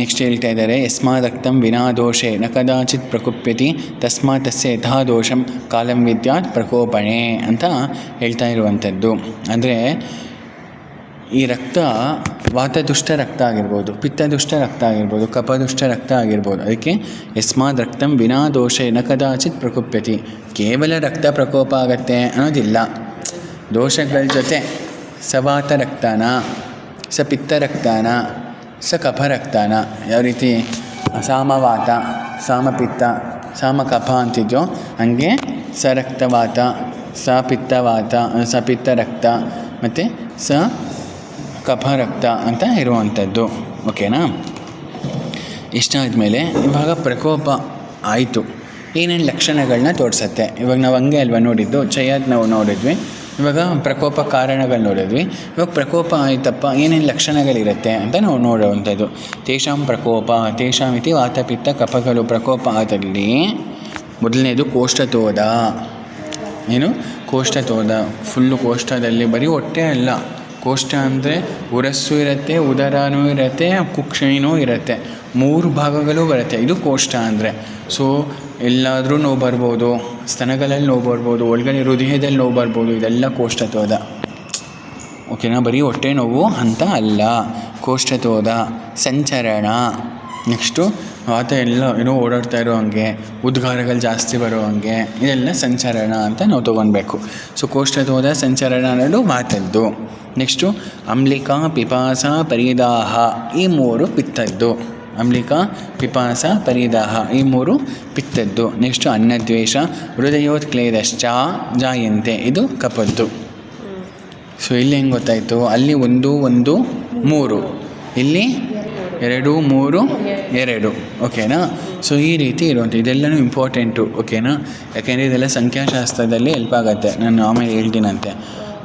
ನೆಕ್ಸ್ಟ್ ಹೇಳ್ತಾ ಇದ್ದಾರೆ, ಯಸ್ಮಾತ್ ರಕ್ತಂ ವಿನಾ ದೋಷೆ ನ ಕದಾಚಿತ್ ಪ್ರಕುಪ್ಯತಿ ತಸ್ಮಾತ್ ತಸ್ಯ ಯಥಾ ದೋಷಂ ಕಾಲಂ ವಿದ್ಯಾತ್ ಪ್ರಕೋಪಣೆ ಅಂತ ಹೇಳ್ತಾ ಇರುವಂಥದ್ದು. ಅಂದರೆ ಈ ರಕ್ತ ವಾತದುಷ್ಟ ರಕ್ತ ಆಗಿರ್ಬೋದು, ಪಿತ್ತದುಷ್ಟ ರಕ್ತ ಆಗಿರ್ಬೋದು, ಕಫದುಷ್ಟ ರಕ್ತ ಆಗಿರ್ಬೋದು. ಅದಕ್ಕೆ ಯಸ್ಮಾತ್ ರಕ್ತಂ ವಿನಾ ದೋಷೆ ನ ಕದಾಚಿತ್ ಪ್ರಕುಪ್ಯತಿ, ಕೇವಲ ರಕ್ತ ಪ್ರಕೋಪ ಆಗತ್ತೆ ಅನ್ನೋದಿಲ್ಲ. ದೋಷಗಳ ಜೊತೆ ಸವಾತ ರಕ್ತನ, ಸ ಪಿತ್ತ ರಕ್ತನ, ಸ ಕಫ ರಕ್ತನ. ಯಾವ ರೀತಿ ಸಾಮವಾತ, ಸಾಮಪಿತ್ತ, ಸಾಮಕಫ ಅಂತಿದ್ಯೋ ಹಂಗೆ ಸ ರಕ್ತವಾತ, ಸ ಪಿತ್ತವಾತ, ಸ ಪಿತ್ತ ರಕ್ತ ಮತ್ತು ಸ ಕಫ ರಕ್ತ ಅಂತ ಇರುವಂಥದ್ದು. ಓಕೆನಾ? ಇಷ್ಟಾದಮೇಲೆ ಇವಾಗ ಪ್ರಕೋಪ ಆಯಿತು, ಏನೇನು ಲಕ್ಷಣಗಳನ್ನ ತೋರಿಸುತ್ತೆ. ಇವಾಗ ನಾವು ಹಂಗೆ ಅಲ್ವಾ ನೋಡಿದ್ದು, ಚಯಾದ್ ನಾವು ನೋಡಿದ್ವಿ. ಇವಾಗ ಪ್ರಕೋಪ ಕಾರಣಗಳು ನೋಡಿದ್ವಿ. ಇವಾಗ ಪ್ರಕೋಪ ಆಯ್ತಪ್ಪ, ಏನೇನು ಲಕ್ಷಣಗಳಿರುತ್ತೆ ಅಂತ ನಾವು ನೋಡುವಂಥದ್ದು. ತೇಷಾಂ ಪ್ರಕೋಪ ತೇಷಾಂ ಇತಿ ವಾತಪಿತ್ತ ಕಫಗಳು ಪ್ರಕೋಪ ಆದಲ್ಲಿ ಮೊದಲನೇದು ಕೋಷ್ಠತೋದ. ಏನು ಕೋಷ್ಠತೋದ? ಫುಲ್ಲು ಕೋಷ್ಠದಲ್ಲಿ ಬರೀ ಹೊಟ್ಟೆ ಅಲ್ಲ, ಕೋಷ್ಠ ಅಂದರೆ ಉರಸ್ಸು ಇರುತ್ತೆ, ಉದರನೂ ಇರುತ್ತೆ, ಕುಕ್ಷಿನೂ ಇರುತ್ತೆ, 3 ಭಾಗಗಳು ಬರುತ್ತೆ. ಇದು ಕೋಷ್ಠ ಅಂದರೆ. ಸೊ ಎಲ್ಲಾದರೂ ನೋವು ಬರ್ಬೋದು, ಸ್ತನಗಳಲ್ಲಿ ನೋವು ಬರ್ಬೋದು, ಒಳಗಡೆ ಹೃದಯದಲ್ಲಿ ನೋವು ಬರ್ಬೋದು. ಇದೆಲ್ಲ ಕೋಷ್ಠತೋದ. ಓಕೆನಾ? ಬರೀ ಹೊಟ್ಟೆ ನೋವು ಅಂತ ಅಲ್ಲ, ಕೋಷ್ಠತೋದ. ಸಂಚರಣ, ನೆಕ್ಸ್ಟು ವಾತ ಎಲ್ಲ ಏನೋ ಓಡಾಡ್ತಾ ಇರೋ ಹಂಗೆ, ಉದ್ಗಾರಗಳು ಜಾಸ್ತಿ ಬರೋ ಹಂಗೆ, ಇದೆಲ್ಲ ಸಂಚರಣ ಅಂತ ನಾವು ತೊಗೊಳ್ಬೇಕು. ಸೊ ಕೋಷ್ಠತೋದ, ಸಂಚರಣ ಅನ್ನೋದು ವಾತದ್ದು. ನೆಕ್ಸ್ಟು ಅಮ್ಲಿಕಾ ಪಿಪಾಸ ಪರಿದಾಹ, ಈ 3 ಪಿತ್ತದ್ದು. ಅಮ್ಲಿಕಾ ಪಿಪಾಸ ಪರಿದಾಹ ಈ 3 ಪಿತ್ತದ್ದು. ನೆಕ್ಸ್ಟು ಅನ್ನದ್ವೇಷ ಹೃದಯೋತ್ಕ್ಲೇದಶ್ಚ ಜಾಯಂತೆ, ಇದು ಕಫದ್ದು. ಸೊ ಇಲ್ಲಿ ಹೆಂಗೆ ಗೊತ್ತಾಯಿತು? ಅಲ್ಲಿ 1 1 3, ಇಲ್ಲಿ 2 3 2. ಓಕೆನಾ? ಸೊ ಈ ರೀತಿ ಇರುವಂಥ ಇದೆಲ್ಲನೂ ಇಂಪಾರ್ಟೆಂಟು. ಓಕೆನಾ? ಯಾಕೆಂದರೆ ಇದೆಲ್ಲ ಸಂಖ್ಯಾಶಾಸ್ತ್ರದಲ್ಲಿ ಹೆಲ್ಪ್ ಆಗುತ್ತೆ, ನಾನು ಆಮೇಲೆ ಹೇಳ್ತೀನಂತೆ.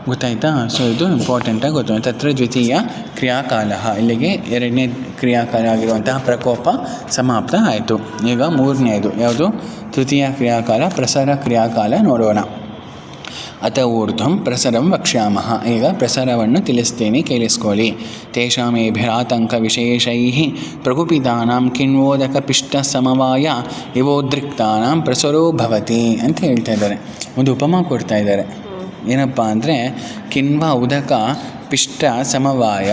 ಗೊತ್ತಾಯ್ತಾ? ಸೊ ಇದು ಇಂಪಾರ್ಟೆಂಟಾಗಿ ಗೊತ್ತಾಯ್ತು. ತತ್ರ ದ್ವಿತೀಯ ಕ್ರಿಯಾಕಾಲ, ಇಲ್ಲಿಗೆ 2ನೇ ಕ್ರಿಯಾಕಾಲ ಆಗಿರುವಂತಹ ಪ್ರಕೋಪ ಸಮಾಪ್ತ ಆಯಿತು. ಈಗ 3ನೇದು ಯಾವುದು? ತೃತೀಯ ಕ್ರಿಯಾಕಾಲ ಪ್ರಸರ ಕ್ರಿಯಾಕಾಲ ನೋಡೋಣ. ಅತ ಊರ್ಧ್ವಂ ಪ್ರಸರಂ ವಕ್ಷ್ಯಾಮಃ. ಈಗ ಪ್ರಸರವನ್ನು ತಿಳಿಸ್ತೀನಿ, ಕೇಳಿಸ್ಕೊಳ್ಳಿ. ತೇಷಾಮೇಭಿರಾತಂಕ ವಿಶೇಷೈಃ ಪ್ರಕುಪಿತಾನಾಂ ಕಿಣ್ವೋದಕ ಪಿಷ್ಟ ಸಮವಾಯ ಇವೋದ್ರಿಕ್ತಾನಾಂ ಪ್ರಸರೋ ಭವತಿ ಅಂತ ಹೇಳ್ತಾ ಇದ್ದಾರೆ. ಒಂದು ಉಪಮಾ ಕೊಡ್ತಾ ಇದ್ದಾರೆ. ಏನಪ್ಪ ಅಂದರೆ ಕಿಣ್ವ ಉದಕ ಪಿಷ್ಟ ಸಮವಾಯ.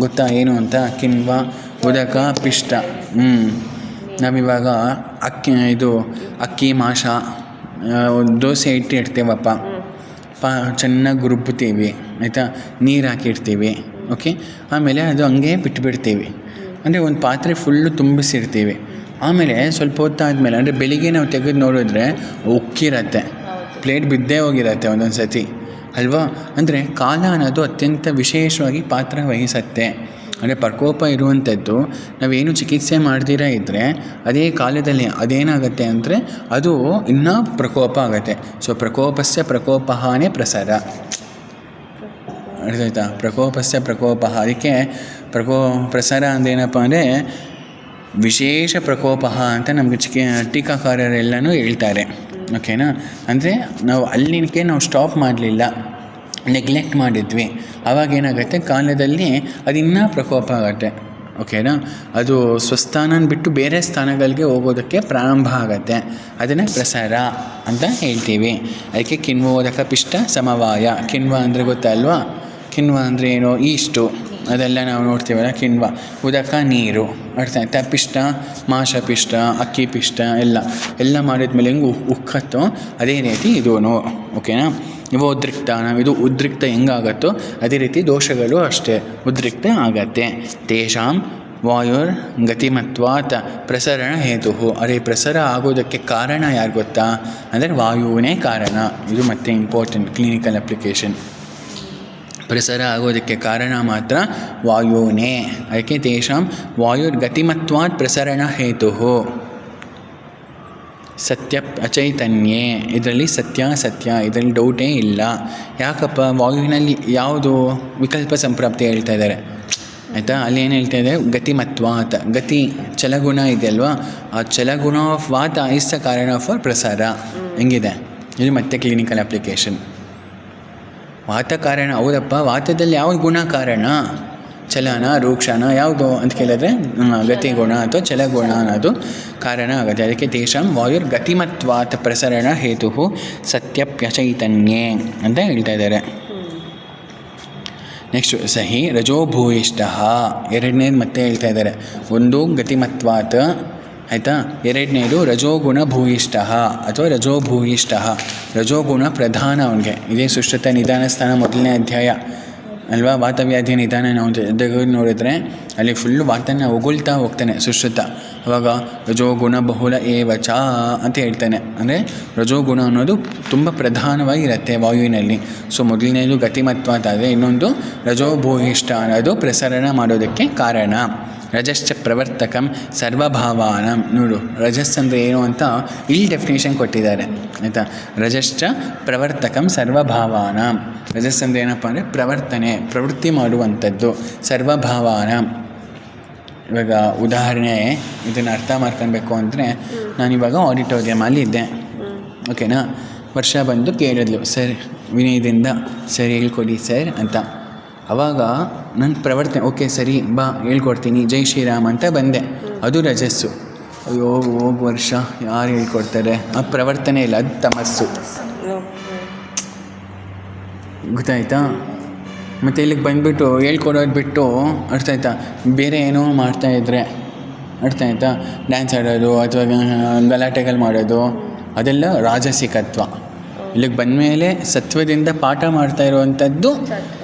ಗೊತ್ತಾ ಏನು ಅಂತ? ಕಿಣ್ವ, ಉದಕ, ಪಿಷ್ಟ. ನಾವಿವಾಗ ಅಕ್ಕಿ ಮಾಷ ದೋಸೆ ಇಟ್ಟಿರ್ತೀವಪ್ಪ, ಚೆನ್ನಾಗಿ ರುಬ್ಬುತ್ತೀವಿ ಆಯಿತಾ, ನೀರು ಹಾಕಿರ್ತೀವಿ. ಓಕೆ, ಆಮೇಲೆ ಅದು ಹಂಗೆ ಬಿಟ್ಬಿಡ್ತೀವಿ. ಅಂದರೆ ಒಂದು ಪಾತ್ರೆ ಫುಲ್ಲು ತುಂಬಿಸಿರ್ತೀವಿ. ಆಮೇಲೆ ಸ್ವಲ್ಪ ಹೊತ್ತಾದಮೇಲೆ ಅಂದರೆ ಬೆಳಿಗ್ಗೆ ನಾವು ತೆಗೆದು ನೋಡಿದ್ರೆ ಉಕ್ಕಿರತ್ತೆ, ಪ್ಲೇಟ್ ಬಿದ್ದೇ ಹೋಗಿರತ್ತೆ ಒಂದೊಂದು ಸತಿ ಅಲ್ವಾ. ಅಂದರೆ ಕಾಲ ಅನ್ನೋದು ಅತ್ಯಂತ ವಿಶೇಷವಾಗಿ ಪಾತ್ರ ವಹಿಸತ್ತೆ. ಅಂದರೆ ಪ್ರಕೋಪ ಇರುವಂಥದ್ದು ನಾವೇನು ಚಿಕಿತ್ಸೆ ಮಾಡ್ದಿರ ಇದ್ದರೆ ಅದೇ ಕಾಲದಲ್ಲಿ ಅದೇನಾಗುತ್ತೆ ಅಂದರೆ ಅದು ಇನ್ನೂ ಪ್ರಕೋಪ ಆಗುತ್ತೆ. ಸೊ ಪ್ರಕೋಪಸ್ಯ ಪ್ರಕೋಪಹಾನೇ ಪ್ರಸಾರ. ಅರ್ಥಾಯ್ತಾ? ಪ್ರಕೋಪಸ್ಯ ಪ್ರಕೋಪ. ಅದಕ್ಕೆ ಪ್ರಸಾರ ಅಂದೇನಪ್ಪ ಅಂದರೆ ವಿಶೇಷ ಪ್ರಕೋಪ ಅಂತ ನಮಗೆ ಟೀಕಾಕಾರರೆಲ್ಲನೂ ಹೇಳ್ತಾರೆ. ಓಕೆನಾ? ಅಂದರೆ ನಾವು ಅಲ್ಲಿಗೆ ನಾವು ಸ್ಟಾಪ್ ಮಾಡಲಿಲ್ಲ, ನೆಗ್ಲೆಕ್ಟ್ ಮಾಡಿದ್ವಿ, ಆವಾಗೇನಾಗುತ್ತೆ ಕಾಲದಲ್ಲಿ ಅದು ಇನ್ನೂ ಪ್ರಕೋಪ ಆಗುತ್ತೆ. ಓಕೆನಾ? ಅದು ಸ್ವಸ್ಥಾನ ಬಿಟ್ಟು ಬೇರೆ ಸ್ಥಾನಗಳಿಗೆ ಹೋಗೋದಕ್ಕೆ ಪ್ರಾರಂಭ ಆಗುತ್ತೆ. ಅದನ್ನು ಪ್ರಸಾರ ಅಂತ ಹೇಳ್ತೀವಿ. ಅದಕ್ಕೆ ಕಿಣ್ವೋದಕ ಪಿಷ್ಟ ಸಮವಾಯ. ಕಿಣ್ವ ಅಂದರೆ ಗೊತ್ತಲ್ವಾ? ಕಿಣ್ವ ಅಂದರೆ ಏನು? ಈಷ್ಟು ಅದೆಲ್ಲ ನಾವು ನೋಡ್ತೀವಲ್ಲ, ಕಿಣ್ವ. ಉದಕ ನೀರು, ಅರ್ಥ ಆಯ್ತಾ? ಪಿಷ್ಟ ಮಾಷ ಪಿಷ್ಟ, ಅಕ್ಕಿ ಪಿಷ್ಟ ಎಲ್ಲ ಮಾಡಿದ್ಮೇಲೆ ಹೆಂಗೆ ಉಕ್ಕತ್ತೋ ಅದೇ ರೀತಿ ಇದೂ. ಓಕೆನಾ? ಇವು ಉದ್ರಿಕ್ತ, ಇದು ಉದ್ರಿಕ್ತ ಹೆಂಗಾಗತ್ತೋ ಅದೇ ರೀತಿ ದೋಷಗಳು ಅಷ್ಟೇ ಉದ್ರಿಕ್ತ ಆಗತ್ತೆ. ತೇಷಾಂ ವಾಯುರ್ ಗತಿಮತ್ವಾತ್ ಪ್ರಸರಣ ಹೇತು. ಅದೇ ಪ್ರಸರ ಆಗೋದಕ್ಕೆ ಕಾರಣ ಯಾರು ಗೊತ್ತಾ? ಅಂದರೆ ವಾಯುವೇ ಕಾರಣ. ಇದು ಮತ್ತೆ ಇಂಪಾರ್ಟೆಂಟ್ ಕ್ಲಿನಿಕಲ್ ಅಪ್ಲಿಕೇಶನ್. ಪ್ರಸರ ಆಗೋದಕ್ಕೆ ಕಾರಣ ಮಾತ್ರ ವಾಯುವೇ. ಅದಕ್ಕೆ ತೇಷಾಂ ವಾಯುರ್ ಗತಿಮತ್ವಾತ್ ಪ್ರಸರಣ ಹೇತು. ಸತ್ಯ ಅಚೈತನ್ಯೇ. ಇದರಲ್ಲಿ ಸತ್ಯ, ಇದರಲ್ಲಿ ಡೌಟೇ ಇಲ್ಲ. ಯಾಕಪ್ಪ? ವಾಯುವಿನಲ್ಲಿ ಯಾವುದು ವಿಕಲ್ಪ ಸಂಪ್ರಾಪ್ತಿ ಹೇಳ್ತಾ ಇದ್ದಾರೆ ಆಯಿತಾ? ಅಲ್ಲಿ ಏನು ಹೇಳ್ತಾ ಇದೆ? ಗತಿಮತ್ವಾತ್. ಗತಿ ಚಲಗುಣ ಇದೆಯಲ್ವಾ, ಆ ಚಲಗುಣ ಆಫ್ ವಾತ ಇಸ್ ದ ಕಾರಣ ಫಾರ್ ಪ್ರಸಾರ. ಹೆಂಗಿದೆ ಇದು? ಮತ್ತೆ ಕ್ಲಿನಿಕಲ್ ಅಪ್ಲಿಕೇಶನ್. ವಾತ ಕಾರಣ, ಹೌದಪ್ಪ. ವಾತದಲ್ಲಿ ಯಾವ ಗುಣ ಕಾರಣ? ಚಲನ, ರೂಕ್ಷಣ ಯಾವುದು ಅಂತ ಕೇಳಿದ್ರೆ ಗತಿಗುಣ ಅಥವಾ ಚಲಗುಣ ಅನ್ನೋದು ಕಾರಣ ಆಗುತ್ತೆ. ಅದಕ್ಕೆ ತೇಷಾಂ ವಾಯುರ್ ಗತಿಮತ್ವಾತ್ ಪ್ರಸರಣ ಹೇತು ಸತ್ಯಪ್ಯಚೈತನ್ಯೇ ಅಂತ ಹೇಳ್ತಾ ಇದ್ದಾರೆ. ನೆಕ್ಸ್ಟು ಸಹಿ ರಜೋಭೂಯಿಷ್ಟ. ಎರಡನೇದು ಮತ್ತೆ ಹೇಳ್ತಾ ಇದ್ದಾರೆ. ಒಂದು ಗತಿಮತ್ವಾತ್ ಆಯಿತಾ, ಎರಡನೇದು ರಜೋಗುಣ ಭೂಯಿಷ್ಟ ಅಥವಾ ರಜೋಭೂಯಿಷ್ಟ. ರಜೋಗುಣ ಪ್ರಧಾನ ಅವನಿಗೆ. ಇದೇ ಸುಶ್ರುತ ನಿಧಾನ ಸ್ಥಾನ ಮೊದಲನೇ ಅಧ್ಯಾಯ ಅಲ್ವಾ? ವಾತವ್ಯಾಧಿ ನಿಧಾನ ನಾವು ನೋಡಿದ್ರೆ ಅಲ್ಲಿ ಫುಲ್ಲು ವಾತನ ಉಗುಳ್ತಾ ಹೋಗ್ತಾನೆ ಸುಶ್ರುತ. ಅವಾಗ ರಜೋಗುಣ ಬಹುಲ ಏವಚ ಅಂತ ಹೇಳ್ತಾನೆ. ಅಂದರೆ ರಜೋಗುಣ ಅನ್ನೋದು ತುಂಬ ಪ್ರಧಾನವಾಗಿರುತ್ತೆ ವಾಯುವಿನಲ್ಲಿ. ಸೊ ಮೊದಲನೇದು ಗತಿಮತ್ವಾತ್ ಆದರೆ ಇನ್ನೊಂದು ರಜೋಭೂಯಿಷ್ಟ ಅನ್ನೋದು ಪ್ರಸರಣ ಮಾಡೋದಕ್ಕೆ ಕಾರಣ. ರಜಶ್ಚ ಪ್ರವರ್ತಕಂ ಸರ್ವಭಾವಾನಂ. ನೋಡು, ರಜಸ್ ಅಂದರೆ ಏನು ಅಂತ ಇಲ್ಲಿ ಡೆಫಿನೇಷನ್ ಕೊಟ್ಟಿದ್ದಾರೆ ಆಯಿತಾ? ರಜಶ್ಚ ಪ್ರವರ್ತಕಂ ಸರ್ವಭಾವಾನಂ. ರಜಸ್ ಅಂದರೆ ಏನಪ್ಪ ಅಂದರೆ ಪ್ರವೃತ್ತಿ ಮಾಡುವಂಥದ್ದು. ಸರ್ವಭಾವಾನಂ. ಇವಾಗ ಉದಾಹರಣೆ ಇದನ್ನು ಅರ್ಥ ಮಾಡ್ಕೊಳ್ಬೇಕು ಅಂದರೆ, ನಾನಿವಾಗ ಆಡಿಟೋರಿಯಮಲ್ಲಿ ಇದ್ದೆ. ಓಕೆನಾ? ವರ್ಷ ಬಂದು ಕೇಳಿದ್ಲು, ಸರ್ ವಿನಯದಿಂದ ಸರ್ ಹೇಳ್ಕೊಡಿ ಸರ್ ಅಂತ. ಆವಾಗ ನನ್ನ ಪ್ರವರ್ತನೆ ಓಕೆ ಸರಿ ಬಾ ಹೇಳ್ಕೊಡ್ತೀನಿ ಜೈ ಶ್ರೀರಾಮ್ ಅಂತ ಬಂದೆ. ಅದು ರಜಸ್ಸು. ಅಯ್ಯೋ ಹೋಗು ವರ್ಷ ಯಾರು ಹೇಳ್ಕೊಡ್ತಾರೆ? ಆ ಪ್ರವರ್ತನೆ ಇಲ್ಲ, ಅದು ತಮಸ್ಸು. ಗೊತ್ತಾಯ್ತಾ? ಮತ್ತು ಇಲ್ಲಿಗೆ ಬಂದುಬಿಟ್ಟು ಹೇಳ್ಕೊಡೋದು ಬಿಟ್ಟು ಅರ್ಥ ಆಯ್ತಾ ಬೇರೆ ಏನೋ ಮಾಡ್ತಾಯಿದ್ರೆ ಅರ್ಥ ಆಯ್ತಾ, ಡ್ಯಾನ್ಸ್ ಆಡೋದು ಅಥವಾ ಗಲಾಟೆಗಳು ಮಾಡೋದು ಅದೆಲ್ಲ ರಾಜಸಿಕತ್ವ. ಇಲ್ಲಿಗೆ ಬಂದಮೇಲೆ ಸತ್ವದಿಂದ ಪಾಠ ಮಾಡ್ತಾ ಇರುವಂಥದ್ದು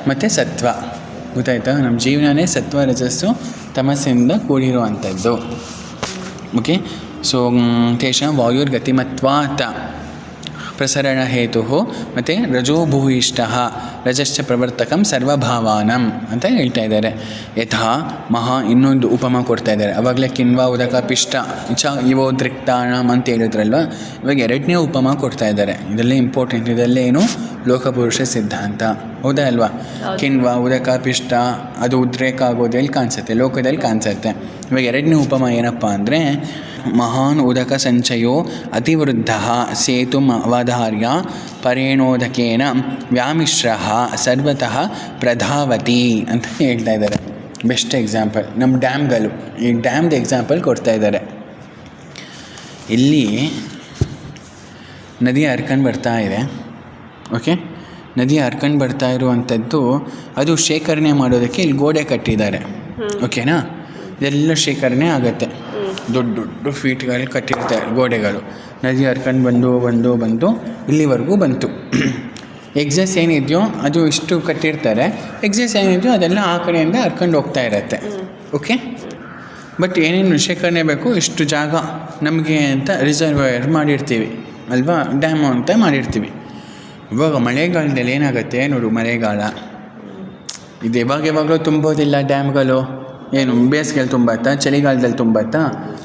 ಮತ್ತು ಸತ್ವ. ಗೊತ್ತಾಯ್ತಾ? ನಮ್ಮ ಜೀವನನೇ ಸತ್ವ ರಜಸ್ಸು ತಮಸ್ಸಿಂದ ಕೂಡಿರುವಂಥದ್ದು. ಓಕೆ. ಸೊ ತೇಷಾಂ ವಾಯುರ್ ಗತಿಮತ್ವಾತ್ ಪ್ರಸರಣ ಹೇತು ಮತ್ತು ರಜೋಭೂಯಿಷ್ಟ ರಜಶ್ಚ ಪ್ರವರ್ತಕಂ ಸರ್ವಭಾವಾನಂ ಅಂತ ಹೇಳ್ತಾ ಇದ್ದಾರೆ. ಯಥಾ ಇನ್ನೊಂದು ಉಪಮ ಕೊಡ್ತಾ ಇದ್ದಾರೆ. ಆವಾಗಲೇ ಕಿಣ್ವ ಉದಕ ಪಿಷ್ಟ ಇವೋದ್ರಿಕ್ತಾಣಂ ಅಂತ ಹೇಳಿದ್ರಲ್ವ, ಇವಾಗ ಎರಡನೇ ಉಪಮ ಕೊಡ್ತಾ ಇದ್ದಾರೆ. ಇದೆಲ್ಲ ಇಂಪಾರ್ಟೆಂಟ್. ಇದೆಲ್ಲೇನು ಲೋಕಪುರುಷ ಸಿದ್ಧಾಂತ, ಹೌದಾ ಅಲ್ವಾ? ಕಿಣ್ವ ಉದಕ ಪಿಷ್ಟ ಅದು ಉದ್ರೇಕ ಆಗೋದಲ್ಲಿ ಕಾಣಿಸುತ್ತೆ, ಲೋಕದಲ್ಲಿ ಕಾಣಿಸುತ್ತೆ. ಇವಾಗ ಎರಡನೇ ಉಪಮ ಏನಪ್ಪ ಅಂದರೆ, ಮಹಾನ್ ಉದಕ ಸಂಚಯೋ ಅತಿವೃದ್ಧ ಸೇತುಂ ಅವಧಾರ್ಯ ಪರೇಣೋದಕೇನ ವ್ಯಾಮಿಶ್ರ ಸರ್ವತಃ ಪ್ರಧಾವತಿ ಅಂತ ಹೇಳ್ತಾ ಇದ್ದಾರೆ. ಬೆಸ್ಟ್ ಎಕ್ಸಾಂಪಲ್ ನಮ್ಮ ಡ್ಯಾಮ್ಗಳು. ಈ ಡ್ಯಾಮ್ದು ಎಕ್ಸಾಂಪಲ್ ಕೊಡ್ತಾ ಇದ್ದಾರೆ. ಇಲ್ಲಿ ನದಿ ಹರ್ಕೊಂಡು ಬರ್ತಾ ಇದೆ. ಓಕೆ, ನದಿ ಹರ್ಕೊಂಡು ಬರ್ತಾ ಇರುವಂಥದ್ದು ಅದು ಶೇಖರಣೆ ಮಾಡೋದಕ್ಕೆ ಇಲ್ಲಿ ಗೋಡೆ ಕಟ್ಟಿದ್ದಾರೆ. ಓಕೆನಾ? ಇದೆಲ್ಲ ಶೇಖರಣೆ ಆಗುತ್ತೆ. ದೊಡ್ಡ ದೊಡ್ಡ ಫೀಟ್ಗಳು ಕಟ್ಟಿರ್ತಾರೆ ಗೋಡೆಗಳು. ನದಿ ಹರ್ಕೊಂಡು ಬಂದು ಇಲ್ಲಿವರೆಗೂ ಬಂತು. ಎಕ್ಸಸ್ ಏನಿದೆಯೋ ಅದು ಇಷ್ಟು ಕಟ್ಟಿರ್ತಾರೆ. ಎಕ್ಸಸ್ ಏನಿದೆಯೋ ಅದೆಲ್ಲ ಆ ಕಡೆಯಿಂದ ಹರ್ಕೊಂಡು ಹೋಗ್ತಾ ಇರತ್ತೆ. ಓಕೆ, ಬಟ್ ಏನೇನು ಶೇಖರಣೆ ಬೇಕು ಇಷ್ಟು ಜಾಗ ನಮಗೆ ಅಂತ ರಿಸರ್ವಯರ್ ಮಾಡಿರ್ತೀವಿ ಅಲ್ವಾ, ಡ್ಯಾಮು ಅಂತ ಮಾಡಿರ್ತೀವಿ. ಇವಾಗ ಮಳೆಗಾಲದಲ್ಲಿ ಏನಾಗುತ್ತೆ ನೋಡು, ಮಳೆಗಾಲ ಇದು ಯಾವಾಗಲೂ ತುಂಬೋದಿಲ್ಲ ಡ್ಯಾಮ್ಗಳು. ಏನು ಬೇಸಿಗೆಯಲ್ಲಿ ತುಂಬತ್ತಾ, ಚಳಿಗಾಲದಲ್ಲಿ ತುಂಬತ್ತಾ?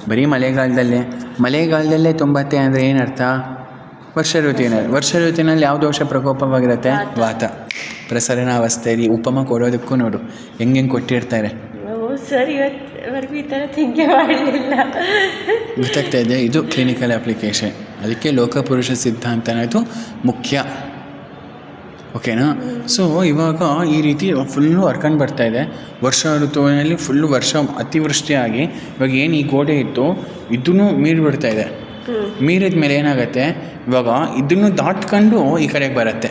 ಬರೀ ಮಳೆಗಾಲದಲ್ಲೇ ತುಂಬತ್ತೆ ಅಂದರೆ ಏನರ್ಥ? ವರ್ಷ ಋತುವಿನಲ್ಲಿ ಯಾವ ದೋಷ ಪ್ರಕೋಪವಾಗಿರುತ್ತೆ? ವಾತ ಪ್ರಸರಣಾವಸ್ಥೆಯಲ್ಲಿ. ಉಪಮ ಕೊಡೋದಕ್ಕೂ ನೋಡು ಹೆಂಗೆ ಕೊಟ್ಟಿರ್ತಾರೆ. ಗೊತ್ತಾಗ್ತಾ ಇದೆ. ಇದು ಕ್ಲಿನಿಕಲ್ ಅಪ್ಲಿಕೇಶನ್. ಅದಕ್ಕೆ ಲೋಕಪುರುಷ ಸಿದ್ಧಾಂತ ಅನ್ನೋದು ಮುಖ್ಯ. ಓಕೆನಾ? ಸೊ ಇವಾಗ ಈ ರೀತಿ ಫುಲ್ಲು ಹರ್ಕೊಂಡು ಬರ್ತಾಯಿದೆ. ವರ್ಷ ಋತುವಿನಲ್ಲಿ ಫುಲ್ಲು ಅತಿವೃಷ್ಟಿಯಾಗಿ ಇವಾಗ ಏನು ಈ ಗೋಡೆ ಇತ್ತು ಇದನ್ನು ಮೀರಿಬಿಡ್ತಾಯಿದೆ. ಮೀರಿದ ಮೇಲೆ ಏನಾಗುತ್ತೆ, ಇವಾಗ ಇದನ್ನು ದಾಟ್ಕೊಂಡು ಈ ಕಡೆಗೆ ಬರುತ್ತೆ.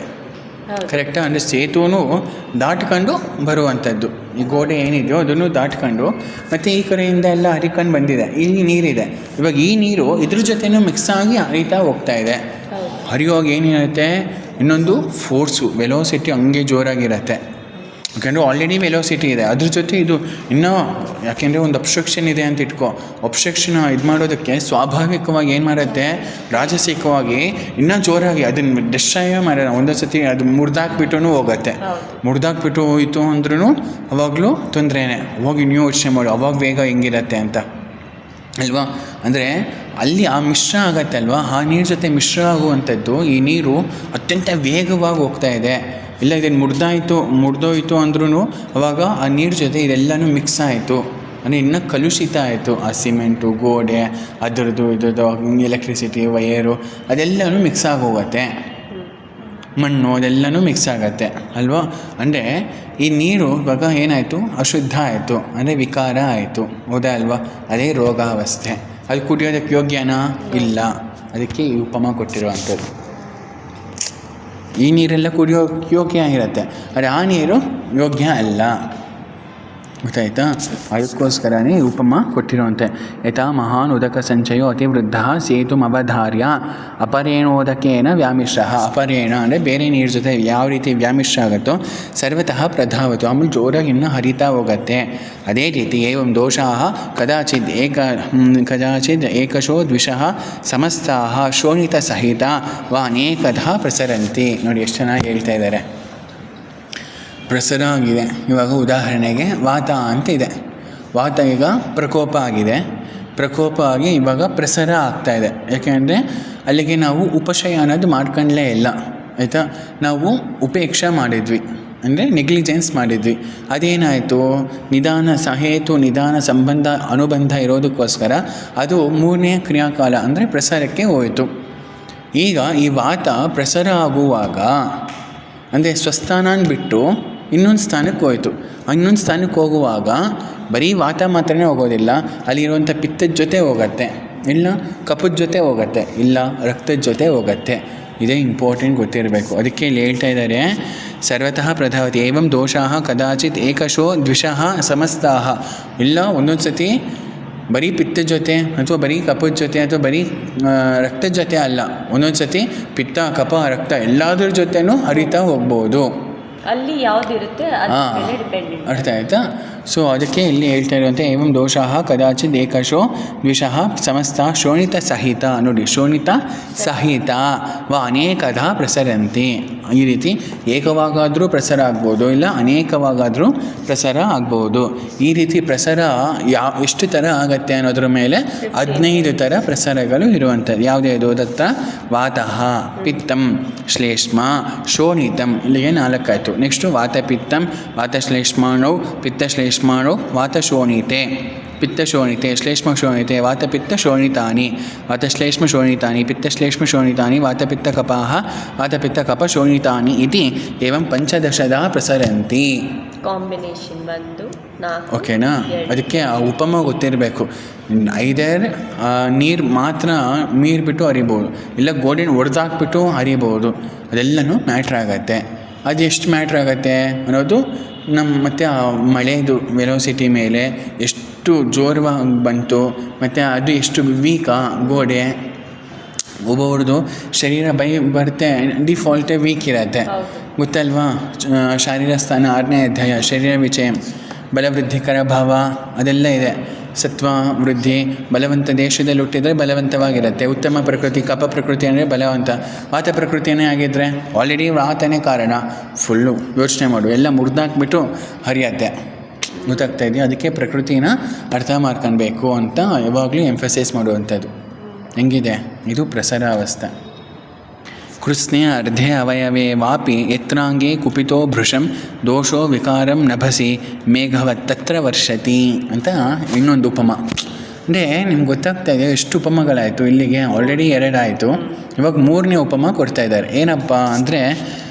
ಕರೆಕ್ಟಾ? ಅಂದರೆ ಸೇತುವೂ ದಾಟ್ಕೊಂಡು ಬರುವಂಥದ್ದು. ಈ ಗೋಡೆ ಏನಿದೆಯೋ ಅದನ್ನು ದಾಟ್ಕೊಂಡು ಮತ್ತು ಈ ಕಡೆಯಿಂದ ಎಲ್ಲ ಹರಿಕೊಂಡು ಬಂದಿದೆ. ಇಲ್ಲಿ ನೀರಿದೆ. ಇವಾಗ ಈ ನೀರು ಇದ್ರ ಜೊತೆನೂ ಮಿಕ್ಸ್ ಆಗಿ ಹರಿತಾ ಹೋಗ್ತಾ ಇದೆ. ಹರಿಯುವಾಗ ಏನಿರುತ್ತೆ, ಇನ್ನೊಂದು ಫೋರ್ಸು, ವೆಲೋಸಿಟಿ ಹಂಗೆ ಜೋರಾಗಿರುತ್ತೆ. ಯಾಕೆಂದರೆ ಆಲ್ರೆಡಿ ವೆಲೋಸಿಟಿ ಇದೆ, ಅದ್ರ ಜೊತೆ ಇದು ಇನ್ನೂ, ಯಾಕೆಂದರೆ ಒಂದು ಅಬ್ಸ್ಟ್ರಕ್ಷನ್ ಇದೆ ಅಂತ ಇಟ್ಕೋ. ಅಬ್ಸ್ಟ್ರಕ್ಷನ್ ಇದು ಮಾಡೋದಕ್ಕೆ ಸ್ವಾಭಾವಿಕವಾಗಿ ಏನು ಮಾಡುತ್ತೆ, ರಾಜಸಿಕವಾಗಿ ಇನ್ನೂ ಜೋರಾಗಿ ಅದನ್ನು ಡಿಸ್ಟ್ರಾಯ್ ಮಾಡೋಣ. ಒಂದೊಂದು ಸತಿ ಅದು ಮುರಿದಾಕ್ಬಿಟ್ಟು ಹೋಗುತ್ತೆ. ಮುರಿದಾಕ್ಬಿಟ್ಟು ಹೋಯಿತು ಅಂದ್ರೂ ಅವಾಗಲೂ ತೊಂದರೆನೇ. ಅವಾಗ ಇನ್ನೂ ಯೋಚನೆ ಮಾಡು, ಅವಾಗ ವೇಗ ಹೆಂಗಿರುತ್ತೆ ಅಂತ ಅಲ್ವಾ. ಅಂದರೆ ಅಲ್ಲಿ ಆ ಮಿಶ್ರ ಆಗತ್ತೆ ಅಲ್ವಾ, ಆ ನೀರು ಜೊತೆ ಮಿಶ್ರ ಆಗುವಂಥದ್ದು ಈ ನೀರು ಅತ್ಯಂತ ವೇಗವಾಗಿ ಹೋಗ್ತಾ ಇದೆ. ಇಲ್ಲ ಇದನ್ನು ಮುರಿದೋಯ್ತು ಅಂದ್ರೂ ಅವಾಗ ಆ ನೀರು ಜೊತೆ ಇದೆಲ್ಲನೂ ಮಿಕ್ಸ್ ಆಯಿತು ಅಂದರೆ ಇನ್ನೂ ಕಲುಷಿತ ಆಯಿತು. ಆ ಸಿಮೆಂಟು, ಗೋಡೆ, ಅದರದ್ದು ಎಲೆಕ್ಟ್ರಿಸಿಟಿ ವಯರು ಅದೆಲ್ಲನೂ ಮಿಕ್ಸ್ ಆಗೋಗುತ್ತೆ. ಮಣ್ಣು ಅದೆಲ್ಲನೂ ಮಿಕ್ಸ್ ಆಗುತ್ತೆ ಅಲ್ವಾ. ಅಂದರೆ ಈ ನೀರು ಇವಾಗ ಏನಾಯಿತು, ಅಶುದ್ಧ ಆಯಿತು, ಅಂದರೆ ವಿಕಾರ ಆಯಿತು. ಹೌದಾ ಅಲ್ವಾ? ಅದೇ ರೋಗಾವಸ್ಥೆ. ಅದು ಕುಡಿಯೋದಕ್ಕೆ ಯೋಗ್ಯನಾ? ಇಲ್ಲ. ಅದಕ್ಕೆ ಈ ಉಪಮ ಕೊಟ್ಟಿರುವಂಥದ್ದು. ಈ ನೀರೆಲ್ಲ ಕುಡಿಯೋಕ್ಕೆ ಯೋಗ್ಯ ಆಗಿರುತ್ತೆ, ಆದರೆ ಆ ನೀರು ಯೋಗ್ಯ ಅಲ್ಲ. ಗೊತ್ತಾಯ್ತಾ? ಅದಕ್ಕೋಸ್ಕರನೇ ಉಪಮ ಕೊಟ್ಟಿರುವಂತೆ. ಯಥಾ ಮಹಾನ್ ಉದಕ ಸಂಚಯೋ ಅತಿವೃದ್ಧ ಸೇತುಮವಧಾರ್ಯ ಅಪರೇಣೋದಕೇನ ವ್ಯಾಮಿಶ್ರ. ಅಪರೇಣ ಅಂದರೆ ಬೇರೆ ನೀರು ಜೊತೆ ಯಾವ ರೀತಿ ವ್ಯಾಮಿಶ್ರ ಆಗುತ್ತೋ ಸರ್ವತಃ ಪ್ರಧಾವತು, ಆಮೇಲೆ ಜೋರಾಗಿ ಇನ್ನೂ ಹರಿತಾ ಹೋಗುತ್ತೆ. ಅದೇ ರೀತಿ ಏವಂ ದೋಷಾಃ ಕದಾಚಿದ್ ಏಕಶೋ ದ್ವಿಷಃ ಸಮಸ್ತಾಃ ಶೋಣಿತ ಸಹಿತ ವಾ ಅನೇಕಧಾ ಪ್ರಸರಂತಿ. ನೋಡಿ ಎಷ್ಟು ಚೆನ್ನಾಗಿ ಹೇಳ್ತಾ ಇದ್ದಾರೆ. ಪ್ರಸರ ಆಗಿದೆ. ಇವಾಗ ಉದಾಹರಣೆಗೆ ವಾತ ಅಂತ ಇದೆ. ವಾತ ಈಗ ಪ್ರಕೋಪ ಆಗಿದೆ. ಪ್ರಕೋಪ ಆಗಿ ಇವಾಗ ಪ್ರಸರ ಆಗ್ತಾಯಿದೆ. ಯಾಕೆಂದರೆ ಅಲ್ಲಿಗೆ ನಾವು ಉಪಶಯ ಅನ್ನೋದು ಮಾಡ್ಕೊಂಡ್ಲೇ ಇಲ್ಲ. ಆಯಿತಾ? ನಾವು ಉಪೇಕ್ಷೆ ಮಾಡಿದ್ವಿ, ಅಂದರೆ ನೆಗ್ಲಿಜೆನ್ಸ್ ಮಾಡಿದ್ವಿ. ಅದೇನಾಯಿತು, ನಿಧಾನ ಸಂಬಂಧ ಅನುಬಂಧ ಇರೋದಕ್ಕೋಸ್ಕರ ಅದು ಮೂರನೇ ಕ್ರಿಯಾಕಾಲ ಅಂದರೆ ಪ್ರಸಾರಕ್ಕೆ ಹೋಯಿತು. ಈಗ ಈ ವಾತ ಪ್ರಸರ ಆಗುವಾಗ ಅಂದರೆ ಸ್ವಸ್ಥಾನ ಬಿಟ್ಟು ಇನ್ನೊಂದು ಸ್ಥಾನಕ್ಕೆ ಹೋಯಿತು. ಇನ್ನೊಂದು ಸ್ಥಾನಕ್ಕೆ ಹೋಗುವಾಗ ಬರೀ ವಾತ ಮಾತ್ರನೇ ಹೋಗೋದಿಲ್ಲ, ಅಲ್ಲಿರುವಂಥ ಪಿತ್ತದ ಜೊತೆ ಹೋಗುತ್ತೆ, ಇಲ್ಲ ಕಫದ ಜೊತೆ ಹೋಗುತ್ತೆ, ಇಲ್ಲ ರಕ್ತದ ಜೊತೆ ಹೋಗುತ್ತೆ. ಇದೇ ಇಂಪಾರ್ಟೆಂಟ್ ಗೊತ್ತಿರಬೇಕು. ಅದಕ್ಕೆ ಇಲ್ಲಿ ಹೇಳ್ತಾ ಇದ್ದಾರೆ, ಸರ್ವತಃ ಪ್ರಧಾವತಿ ಏವಂ ದೋಷಾಃ ಕದಾಚಿತ್ ಏಕಶೋ ದ್ವಿಷಃ ಸಮಸ್ತಾಃ. ಇಲ್ಲ ಒಂದೊಂದು ಸತಿ ಬರೀ ಪಿತ್ತದ ಜೊತೆ ಅಥವಾ ಬರೀ ಕಫದ ಜೊತೆ ಅಥವಾ ಬರೀ ರಕ್ತದ ಜೊತೆ ಅಲ್ಲ, ಒಂದೊಂದು ಸತಿ ಪಿತ್ತ, ಕಫ, ರಕ್ತ ಎಲ್ಲದ್ರ ಜೊತೆನೂ ಹರಿತಾ ಹೋಗ್ಬೋದು. ಅಲ್ಲಿ ಯಾವುದಿರುತ್ತೆ ಅರ್ಥ ಆಯ್ತಾ? ಸೊ ಅದಕ್ಕೆ ಇಲ್ಲಿ ಹೇಳ್ತಾ ಇರುವಂತೆ ಏವಂ ದೋಷಾಃ ಕದಾಚಿತ್ ಏಕಶೋ ದ್ವಿಷಃ ಸಮಸ್ತ ಶೋಣಿತ ಸಹಿತ. ನೋಡಿ, ಶೋಣಿತ ಸಹಿತ ವ ಅನೇಕಧಾ ಪ್ರಸರಂತಿ. ಈ ರೀತಿ ಏಕವಾಗಾದರೂ ಪ್ರಸಾರ ಆಗ್ಬೋದು, ಇಲ್ಲ ಅನೇಕವಾಗಾದರೂ ಪ್ರಸಾರ ಆಗ್ಬೋದು. ಈ ರೀತಿ ಪ್ರಸಾರ ಎಷ್ಟು ಥರ ಆಗತ್ತೆ ಅನ್ನೋದ್ರ ಮೇಲೆ 15 ಥರ ಪ್ರಸಾರಗಳು ಇರುವಂಥದ್ದು. ಯಾವುದ್ಯಾವುದು? ದತ್ತ ವಾತಃ, ಪಿತ್ತಂ, ಶ್ಲೇಷ್ಮ, ಶೋಣಿತಂ. ಇಲ್ಲಿಗೆ 4 ಆಯಿತು. ನೆಕ್ಸ್ಟು ವಾತಪಿತ್ತಂ, ವಾತಶ್ಲೇಷ್ಮಾಣೌ, ಪಿತ್ತಶ್ಲೇಷ್ಮಾಣೌ, ವಾತಶೋಣಿತೆ, ಪಿತ್ತಶೋಣಿತೆ, ಶ್ಲೇಷ್ಮಶೋಣಿತೆ, ವಾತಪಿತ್ತಶೋಣಿತಾನಿ, ವಾತಶ್ಲೇಷ್ಮಶೋಣಿತಾನಿ, ಪಿತ್ತಶ್ಲೇಷ್ಮಶೋಣಿತಾನಿ, ವಾತಪಿತ್ತಕಪಾಃ, ವಾತಪಿತ್ತಕಪಶೋಣಿತಾನಿ ಇತಿ ಏವಂ 15 ಪ್ರಸರಂತಿ. ಕಾಂಬಿನೇಷನ್ ಬಂದು 4. ಓಕೆನಾ? ಅದಕ್ಕೆ ಆ ಉಪಮ ಗೊತ್ತಿರಬೇಕು. ಐದರ್ ನೀರು ಮಾತ್ರ ಮೀರಿಬಿಟ್ಟು ಹರಿಬೋದು, ಇಲ್ಲ ಗೋಡೆನ ಒಡೆದಾಕ್ಬಿಟ್ಟು ಹರಿಬೋದು. ಅದೆಲ್ಲನೂ ಮ್ಯಾಟ್ರ್ ಆಗತ್ತೆ. ಅದು ಎಷ್ಟು ಮ್ಯಾಟ್ರ್ ಆಗುತ್ತೆ ಅನ್ನೋದು ಮತ್ತು ಆ ಮಳೆದು ವೆಲೋಸಿಟಿ ಮೇಲೆ ಎಷ್ಟು ಜೋರವಾಗಿ ಬಂತು ಮತ್ತು ಅದು ಎಷ್ಟು ವೀಕಾ ಗೋಡೆ. ಒಬ್ಬೊಬ್ರದ್ದು ಶರೀರ ಬರುತ್ತೆ ಡಿಫಾಲ್ಟೇ ವೀಕ್ ಇರುತ್ತೆ, ಗೊತ್ತಲ್ವಾ? ಶಾರೀರ ಸ್ಥಾನ 6ನೇ ಅಧ್ಯಾಯ, ಶರೀರ ವಿಚಯ, ಬಲವೃದ್ಧಿಕರ ಭಾವ ಅದೆಲ್ಲ ಇದೆ. ಸತ್ವ ವೃದ್ಧಿ, ಬಲವಂತ ದೇಶದಲ್ಲಿ ಹುಟ್ಟಿದರೆ ಬಲವಂತವಾಗಿರುತ್ತೆ. ಉತ್ತಮ ಪ್ರಕೃತಿ, ಕಪ ಪ್ರಕೃತಿ ಅಂದರೆ ಬಲವಂತ. ವಾತ ಪ್ರಕೃತಿಯೇ ಆಗಿದ್ದರೆ ಆಲ್ರೆಡಿ ವಾತನೇ ಕಾರಣ. ಫುಲ್ಲು ಯೋಚನೆ ಮಾಡು, ಎಲ್ಲ ಮುರಿದಾಕ್ಬಿಟ್ಟು ಹರಿಯತ್ತೆ, ಗೊತ್ತಾಗ್ತಾ ಇದೆಯಾ? ಅದಕ್ಕೆ ಪ್ರಕೃತಿನ ಅರ್ಥ ಮಾಡ್ಕೊಳ್ಬೇಕು ಅಂತ ಯಾವಾಗಲೂ ಎಂಫಸೈಸ್ ಮಾಡುವಂಥದ್ದು. ಹೆಂಗಿದೆ ಇದು ಪ್ರಸರಾವಸ್ಥೆ. ಕೃತ್ಸ್ನೆ ಅರ್ಧೆ ಅವಯವೇ ವಾಪಿ ಯತ್ರಾಂಗೇ ಕುಪಿತೋ ಭೃಶಂ ದೋಷೋ ವಿಕಾರಂ ನಭಸಿ ಮೇಘವತ್ತತ್ರ ವರ್ಷತಿ ಅಂತ ಇನ್ನೊಂದು ಉಪಮ. ಅಂದರೆ ನಿಮ್ಗೆ ಗೊತ್ತಾಗ್ತಾ ಇದೆ ಎಷ್ಟು ಉಪಮಗಳಾಯಿತು. ಇಲ್ಲಿಗೆ ಆಲ್ರೆಡಿ 2 ಆಯಿತು, ಇವಾಗ 3ನೇ ಉಪಮ ಕೊಡ್ತಾಯಿದ್ದಾರೆ. ಏನಪ್ಪ ಅಂದರೆ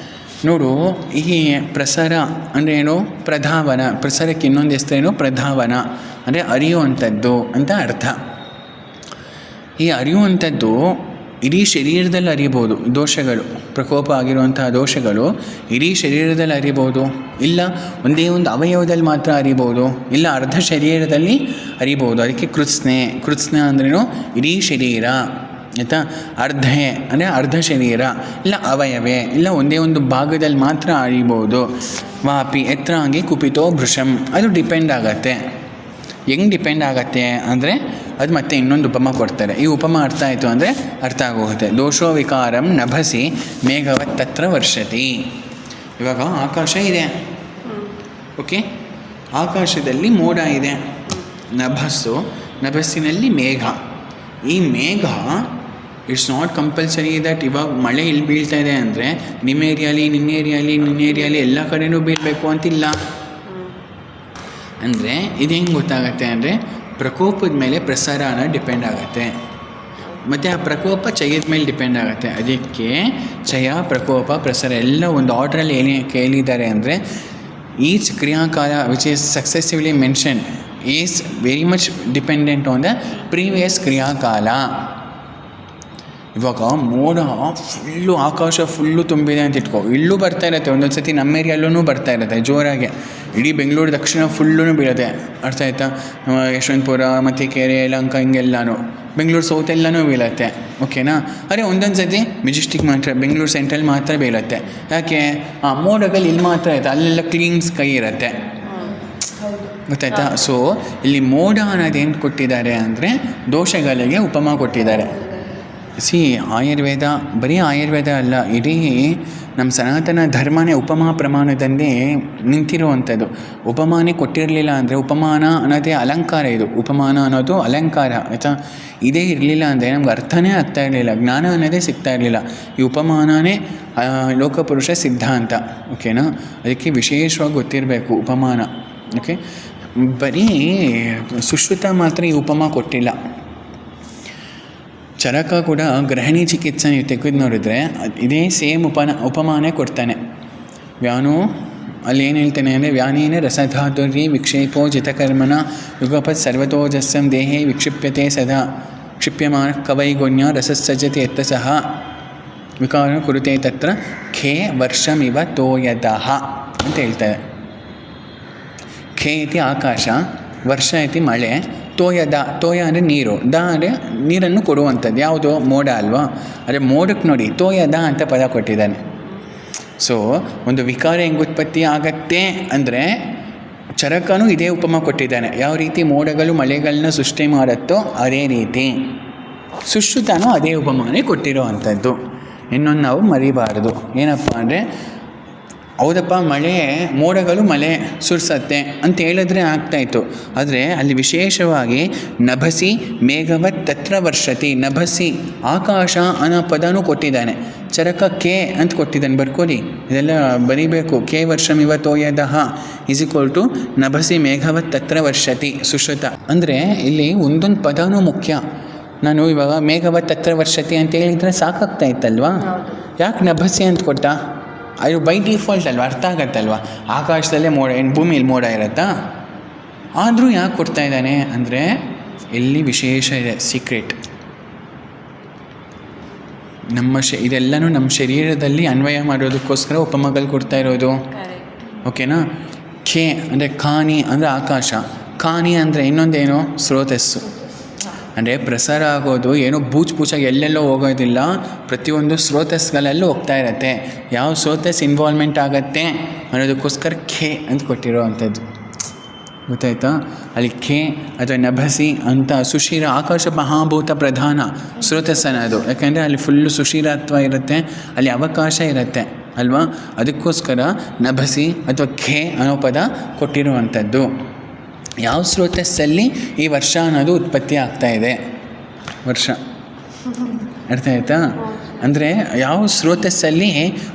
ನೋಡು, ಈ ಪ್ರಸರ ಅಂದರೆ ಏನು? ಪ್ರಧಾವನ. ಪ್ರಸರಕ್ಕೆ ಇನ್ನೊಂದು ಹೆಸರೇನು? ಪ್ರಧಾವನ ಅಂದರೆ ಅರಿಯುವಂಥದ್ದು ಅಂತ ಅರ್ಥ. ಈ ಅರಿಯುವಂಥದ್ದು ಇಡೀ ಶರೀರದಲ್ಲಿ ಅರಿಬೋದು. ದೋಷಗಳು, ಪ್ರಕೋಪ ಆಗಿರುವಂತಹ ದೋಷಗಳು ಇಡೀ ಶರೀರದಲ್ಲಿ ಅರಿಬೋದು, ಇಲ್ಲ ಒಂದೇ ಒಂದು ಅವಯವದಲ್ಲಿ ಮಾತ್ರ ಅರಿಬೋದು, ಇಲ್ಲ ಅರ್ಧ ಶರೀರದಲ್ಲಿ ಅರಿಬೋದು. ಅದಕ್ಕೆ ಕೃತ್ಸ್ನೆ ಅಂದ್ರೇನು? ಇಡೀ ಶರೀರ ಆಯಿತಾ? ಅರ್ಧೆ ಅಂದರೆ ಅರ್ಧ ಶರೀರ, ಇಲ್ಲ ಅವಯವೇ, ಇಲ್ಲ ಒಂದೇ ಒಂದು ಭಾಗದಲ್ಲಿ ಮಾತ್ರ ಅರಿಬೋದು. ವಾಪಿ ಯತ್ರಾಂಗಿ ಕುಪಿತೋ ಭೃಶಂ, ಅದು ಡಿಪೆಂಡ್ ಆಗತ್ತೆ. ಹೆಂಗೆ ಡಿಪೆಂಡ್ ಆಗತ್ತೆ ಅಂದರೆ ಅದು ಮತ್ತೆ ಇನ್ನೊಂದು ಉಪಮ ಕೊಡ್ತಾರೆ. ಈ ಉಪಮ ಅರ್ಥ ಆಯಿತು ಅಂದರೆ ಅರ್ಥ ಆಗೋಗುತ್ತೆ. ದೋಷೋ ವಿಕಾರಂ ನಭಸಿ ಮೇಘವತ್ತತ್ರ ವರ್ಷತಿ. ಇವಾಗ ಆಕಾಶ ಇದೆ, ಓಕೆ, ಆಕಾಶದಲ್ಲಿ ಮೋಡ ಇದೆ, ನಭಸ್ಸಿನಲ್ಲಿ ಮೇಘ. ಈ ಮೇಘ ಇಟ್ಸ್ ನಾಟ್ ಕಂಪಲ್ಸರಿ ದಟ್ ಇವಾಗ ಮಳೆ ಇಲ್ಲಿ ಬೀಳ್ತಾ ಇದೆ ಅಂದರೆ ನಿಮ್ಮ ಏರಿಯಾಲಿ ಎಲ್ಲ ಕಡೆನೂ ಬೀಳಬೇಕು ಅಂತಿಲ್ಲ. ಅಂದರೆ ಇದು ಹೆಂಗೆ ಗೊತ್ತಾಗತ್ತೆ ಅಂದರೆ ಪ್ರಕೋಪದ ಮೇಲೆ ಪ್ರಸಾರನ ಡಿಪೆಂಡ್ ಆಗುತ್ತೆ, ಮತ್ತು ಆ ಪ್ರಕೋಪ ಚಯದ ಮೇಲೆ ಡಿಪೆಂಡ್ ಆಗುತ್ತೆ. ಅದಕ್ಕೆ ಚಯ, ಪ್ರಕೋಪ, ಪ್ರಸಾರ ಎಲ್ಲ ಒಂದು ಆರ್ಡ್ರಲ್ಲಿ ಏನೇ ಕೇಳಿದ್ದಾರೆ ಅಂದರೆ ಈಚ್ ಕ್ರಿಯಾಕಾಲ which is successively mention is very much dependent on the previous ಕ್ರಿಯಾಕಾಲ. ಇವಾಗ ಮೋಡ ಫುಲ್ಲು, ಆಕಾಶ ಫುಲ್ಲು ತುಂಬಿದೆ ಅಂತ ಇಟ್ಕೋ, ಇಲ್ಲೂ ಬರ್ತಾ ಇರುತ್ತೆ, ಒಂದೊಂದು ಸತಿ ನಮ್ಮ ಏರಿಯಲ್ಲೂ ಬರ್ತಾ ಇರುತ್ತೆ ಜೋರಾಗಿ. ಇಡೀ ಬೆಂಗಳೂರು ದಕ್ಷಿಣ ಫುಲ್ಲೂ ಬೀಳುತ್ತೆ, ಅರ್ಥ ಆಯ್ತಾ? ಯಶವಂತಪುರ, ಮತ್ತಿಕೆರೆ, ಯಲಹಂಕ ಹಿಂಗೆಲ್ಲನೂ, ಬೆಂಗಳೂರು ಸೌತ್ ಎಲ್ಲನೂ ಬೀಳುತ್ತೆ, ಓಕೆನಾ? ಅರೆ ಒಂದೊಂದು ಸತಿ ಮೆಜೆಸ್ಟಿಕ್ ಮಾತ್ರ, ಬೆಂಗಳೂರು ಸೆಂಟ್ರಲ್ ಮಾತ್ರ ಬೀಳುತ್ತೆ. ಯಾಕೆ? ಆ ಮೋಡಗಳು ಇಲ್ಲಿ ಮಾತ್ರ ಇರುತ್ತೆ, ಅಲ್ಲೆಲ್ಲ ಕ್ಲೀನ್ ಸ್ಕೈ ಇರುತ್ತೆ, ಗೊತ್ತಾಯ್ತಾ? ಸೊ ಇಲ್ಲಿ ಮೋಡ ಅನ್ನೋದೇನು ಕೊಟ್ಟಿದ್ದಾರೆ ಅಂದರೆ ದೋಷಗಳಿಗೆ ಉಪಮ ಕೊಟ್ಟಿದ್ದಾರೆ. ಆಯುರ್ವೇದ ಬರೀ ಆಯುರ್ವೇದ ಅಲ್ಲ, ಇಡೀ ನಮ್ಮ ಸನಾತನ ಧರ್ಮನೇ ಉಪಮಾ ಪ್ರಮಾಣದಲ್ಲಿ ನಿಂತಿರುವಂಥದ್ದು. ಉಪಮಾನೇ ಕೊಟ್ಟಿರಲಿಲ್ಲ ಅಂದರೆ, ಉಪಮಾನ ಅನ್ನೋದೇ ಅಲಂಕಾರ, ಇದು ಉಪಮಾನ ಅನ್ನೋದು ಅಲಂಕಾರ, ಆಯಿತಾ? ಇದೇ ಇರಲಿಲ್ಲ ಅಂದರೆ ನಮ್ಗೆ ಅರ್ಥನೇ ಆಗ್ತಾ ಇರಲಿಲ್ಲ, ಜ್ಞಾನ ಅನ್ನೋದೇ ಸಿಗ್ತಾ ಇರಲಿಲ್ಲ. ಈ ಉಪಮಾನನೇ ಲೋಕಪುರುಷ ಸಿದ್ಧಾಂತ, ಓಕೆನಾ? ಅದಕ್ಕೆ ವಿಶೇಷವಾಗಿ ಗೊತ್ತಿರಬೇಕು ಉಪಮಾನ, ಓಕೆ? ಬರೀ ಸುಶ್ರುತ ಮಾತ್ರ ಈ ಉಪಮಾ ಕೊಟ್ಟಿಲ್ಲ. ಚರಕ ಕೂಡ ಗ್ರಹಣಿ ಚಿಕಿತ್ಸೆ ನೀವು ತೆಗೆದು ನೋಡಿದ್ರೆ ಇದೇ ಸೇಮ್ ಉಪಮಾನೇ ಕೊಡ್ತಾನೆ. ವ್ಯಾನು ಅಲ್ಲಿ ಏನು ಹೇಳ್ತಾನೆ ಅಂದರೆ, ವ್ಯಾನೇನ ರಸಧಾತುರ್ಯ ವಿಕ್ಷೇಪೋ ಜಿತಕರ್ಮನ ಯುಗಪತ್ ಸರ್ವತೋಜಸ್ಸಂ ದೇಹೇ ವಿಕ್ಷಿಪ್ಯತೆ ಸದಾ ಕ್ಷಿಪ್ಯಮಾನ ಕವೈಗುಣ್ಯ ರಸಸ್ಸಜ್ಜತೆ ಎತ್ತ ಸಹ ವಿಕಾರ ಕುರುತೆ ತತ್ರ ಖೇ ವರ್ಷಮಿವ ತೋಯದಃ ಅಂತ ಹೇಳ್ತಾರೆ. ಖೇ ಇತಿ ಆಕಾಶ, ವರ್ಷ ಇತಿ ಮಳೆ, ತೋಯ ಅಂದರೆ ನೀರು, ಅಂದರೆ ನೀರನ್ನು ಕೊಡುವಂಥದ್ದು. ಯಾವುದು? ಮೋಡ ಅಲ್ವಾ? ಅದೇ ಮೋಡಕ್ಕೆ ನೋಡಿ ತೋಯದ ಅಂತ ಪದ ಕೊಟ್ಟಿದ್ದಾನೆ. ಸೊ ಒಂದು ವಿಕಾರ ಹೆಂಗೆ ಉತ್ಪತ್ತಿ ಆಗತ್ತೆ ಅಂದರೆ ಚರಕನೂ ಇದೇ ಉಪಮ ಕೊಟ್ಟಿದ್ದಾನೆ. ಯಾವ ರೀತಿ ಮೋಡಗಳು ಮಳೆಗಳನ್ನ ಸೃಷ್ಟಿ ಮಾಡುತ್ತೋ ಅದೇ ರೀತಿ ಸುಶ್ರುತನೂ ಅದೇ ಉಪಮಾನೇ ಕೊಟ್ಟಿರೋ ಅಂಥದ್ದು. ಇನ್ನೊಂದು ನಾವು ಮರಿಬಾರ್ದು. ಏನಪ್ಪ ಅಂದರೆ, ಹೌದಪ್ಪ ಮಳೆ, ಮೋಡಗಳು ಮಳೆ ಸುರಿಸತ್ತೆ ಅಂತ ಹೇಳಿದ್ರೆ ಆಗ್ತಾಯಿತ್ತು. ಆದರೆ ಅಲ್ಲಿ ವಿಶೇಷವಾಗಿ ನಭಸಿ ಮೇಘವತ್ ತತ್ರ ವರ್ಷತಿ, ನಭಸಿ ಆಕಾಶ ಅನ್ನೋ ಪದನೂ ಕೊಟ್ಟಿದ್ದಾನೆ. ಚರಕ ಕೆ ಅಂತ ಕೊಟ್ಟಿದ್ದಾನೆ, ಬರ್ಕೊಳ್ಳಿ, ಇದೆಲ್ಲ ಬರೀಬೇಕು. ಕೆ ವರ್ಷಮಿವ ತೋಯದಃ = ನಭಸಿ ಮೇಘವತ್ ತತ್ರ ವರ್ಷತಿ ಸುಶ್ರುತ. ಅಂದರೆ ಇಲ್ಲಿ ಒಂದೊಂದು ಪದನೂ ಮುಖ್ಯ. ನಾನು ಇವಾಗ ಮೇಘವತ್ ತತ್ರ ವರ್ಷತಿ ಅಂತ ಹೇಳಿದರೆ ಸಾಕಾಗ್ತಾ ಇತ್ತಲ್ವಾ? ಯಾಕೆ ನಭಸಿ ಅಂತ ಕೊಟ್ಟ? ಅದು ಬೈ ಡಿಫಾಲ್ಟ್ ಅಲ್ವ, ಅರ್ಥ ಆಗತ್ತಲ್ವ? ಆಕಾಶದಲ್ಲೇ ಮೋಡ, ಏನು ಭೂಮಿಯಲ್ಲಿ ಮೋಡ ಇರುತ್ತಾ? ಆದರೂ ಯಾಕೆ ಕೊಡ್ತಾ ಇದ್ದಾನೆ ಅಂದರೆ ಇಲ್ಲಿ ವಿಶೇಷ ಇದೆ, ಸೀಕ್ರೆಟ್. ಇದೆಲ್ಲನೂ ನಮ್ಮ ಶರೀರದಲ್ಲಿ ಅನ್ವಯ ಮಾಡೋದಕ್ಕೋಸ್ಕರ ಉಪಮಗಳು ಕೊಡ್ತಾ ಇರೋದು. ಓಕೆನಾ. ಖೇ ಅಂದರೆ ಖಾನಿ ಅಂದರೆ ಆಕಾಶ, ಖಾನಿ ಅಂದರೆ ಇನ್ನೊಂದೇನು ಸ್ರೋತಸ್ಸು. ಅಂದರೆ ಪ್ರಸಾರ ಆಗೋದು ಏನೋ ಬೂಚಾಗಿ ಎಲ್ಲೆಲ್ಲೋ ಹೋಗೋದಿಲ್ಲ, ಪ್ರತಿಯೊಂದು ಸ್ರೋತಸ್ಗಳಲ್ಲೂ ಹೋಗ್ತಾ ಇರತ್ತೆ. ಯಾವ ಸ್ರೋತಸ್ ಇನ್ವಾಲ್ವ್ಮೆಂಟ್ ಆಗತ್ತೆ ಅನ್ನೋದಕ್ಕೋಸ್ಕರ ಖೇ ಅಂತ ಕೊಟ್ಟಿರೋ ಅಂಥದ್ದು. ಗೊತ್ತಾಯ್ತಾ. ಅಲ್ಲಿ ಖೇ ಅಥವಾ ನಭಸಿ ಅಂತ ಸುಶೀರ ಆಕಾಶ ಮಹಾಭೂತ ಪ್ರಧಾನ ಸ್ರೋತಸ್ ಅನ್ನೋದು. ಯಾಕೆಂದರೆ ಅಲ್ಲಿ ಫುಲ್ಲು ಸುಶೀರತ್ವ ಇರುತ್ತೆ, ಅಲ್ಲಿ ಅವಕಾಶ ಇರುತ್ತೆ ಅಲ್ವಾ. ಅದಕ್ಕೋಸ್ಕರ ನಭಸಿ ಅಥವಾ ಖೇ ಅನ್ನೋ ಪದ ಕೊಟ್ಟಿರುವಂಥದ್ದು. ಯಾವ ಸ್ರೋತಸ್ಸಲ್ಲಿ ಈ ವರ್ಷ ಅನ್ನೋದು ಉತ್ಪತ್ತಿ ಆಗ್ತಾಯಿದೆ, ವರ್ಷ ಅರ್ಥ ಆಯ್ತಾ. ಅಂದರೆ ಯಾವ ಸ್ರೋತಸ್ಸಲ್ಲಿ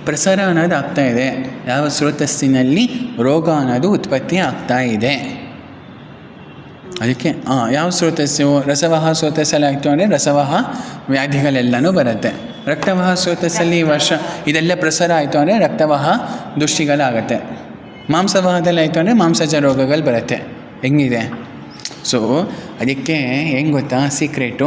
ಪ್ರಸಾರ ಅನ್ನೋದು ಆಗ್ತಾಯಿದೆ, ಯಾವ ಸ್ರೋತಸ್ಸಿನಲ್ಲಿ ರೋಗ ಅನ್ನೋದು ಉತ್ಪತ್ತಿ ಆಗ್ತಾಯಿದೆ. ಅದಕ್ಕೆ ಯಾವ ಸ್ರೋತಸ್ಸು ರಸವಾಹ ಸ್ರೋತಸ್ಸಲ್ಲಿ ಆಯಿತು ಅಂದರೆ ರಸವಾಹ ವ್ಯಾಧಿಗಳೆಲ್ಲನೂ ಬರುತ್ತೆ. ರಕ್ತವಾಹ ಸ್ರೋತಸ್ಸಲ್ಲಿ ವರ್ಷ ಇದೆಲ್ಲ ಪ್ರಸಾರ ಆಯಿತು ಅಂದರೆ ರಕ್ತವಾಹ ದುಷ್ಟಿಗಳಾಗತ್ತೆ. ಮಾಂಸವಾಹದಲ್ಲಿ ಆಯಿತು ಅಂದರೆ ಮಾಂಸಜ ರೋಗಗಳು ಬರುತ್ತೆ. ಹೆಂಗಿದೆ. ಸೊ ಅದಕ್ಕೆ ಹೆಂಗೆ ಗೊತ್ತಾ ಸೀಕ್ರೆಟು,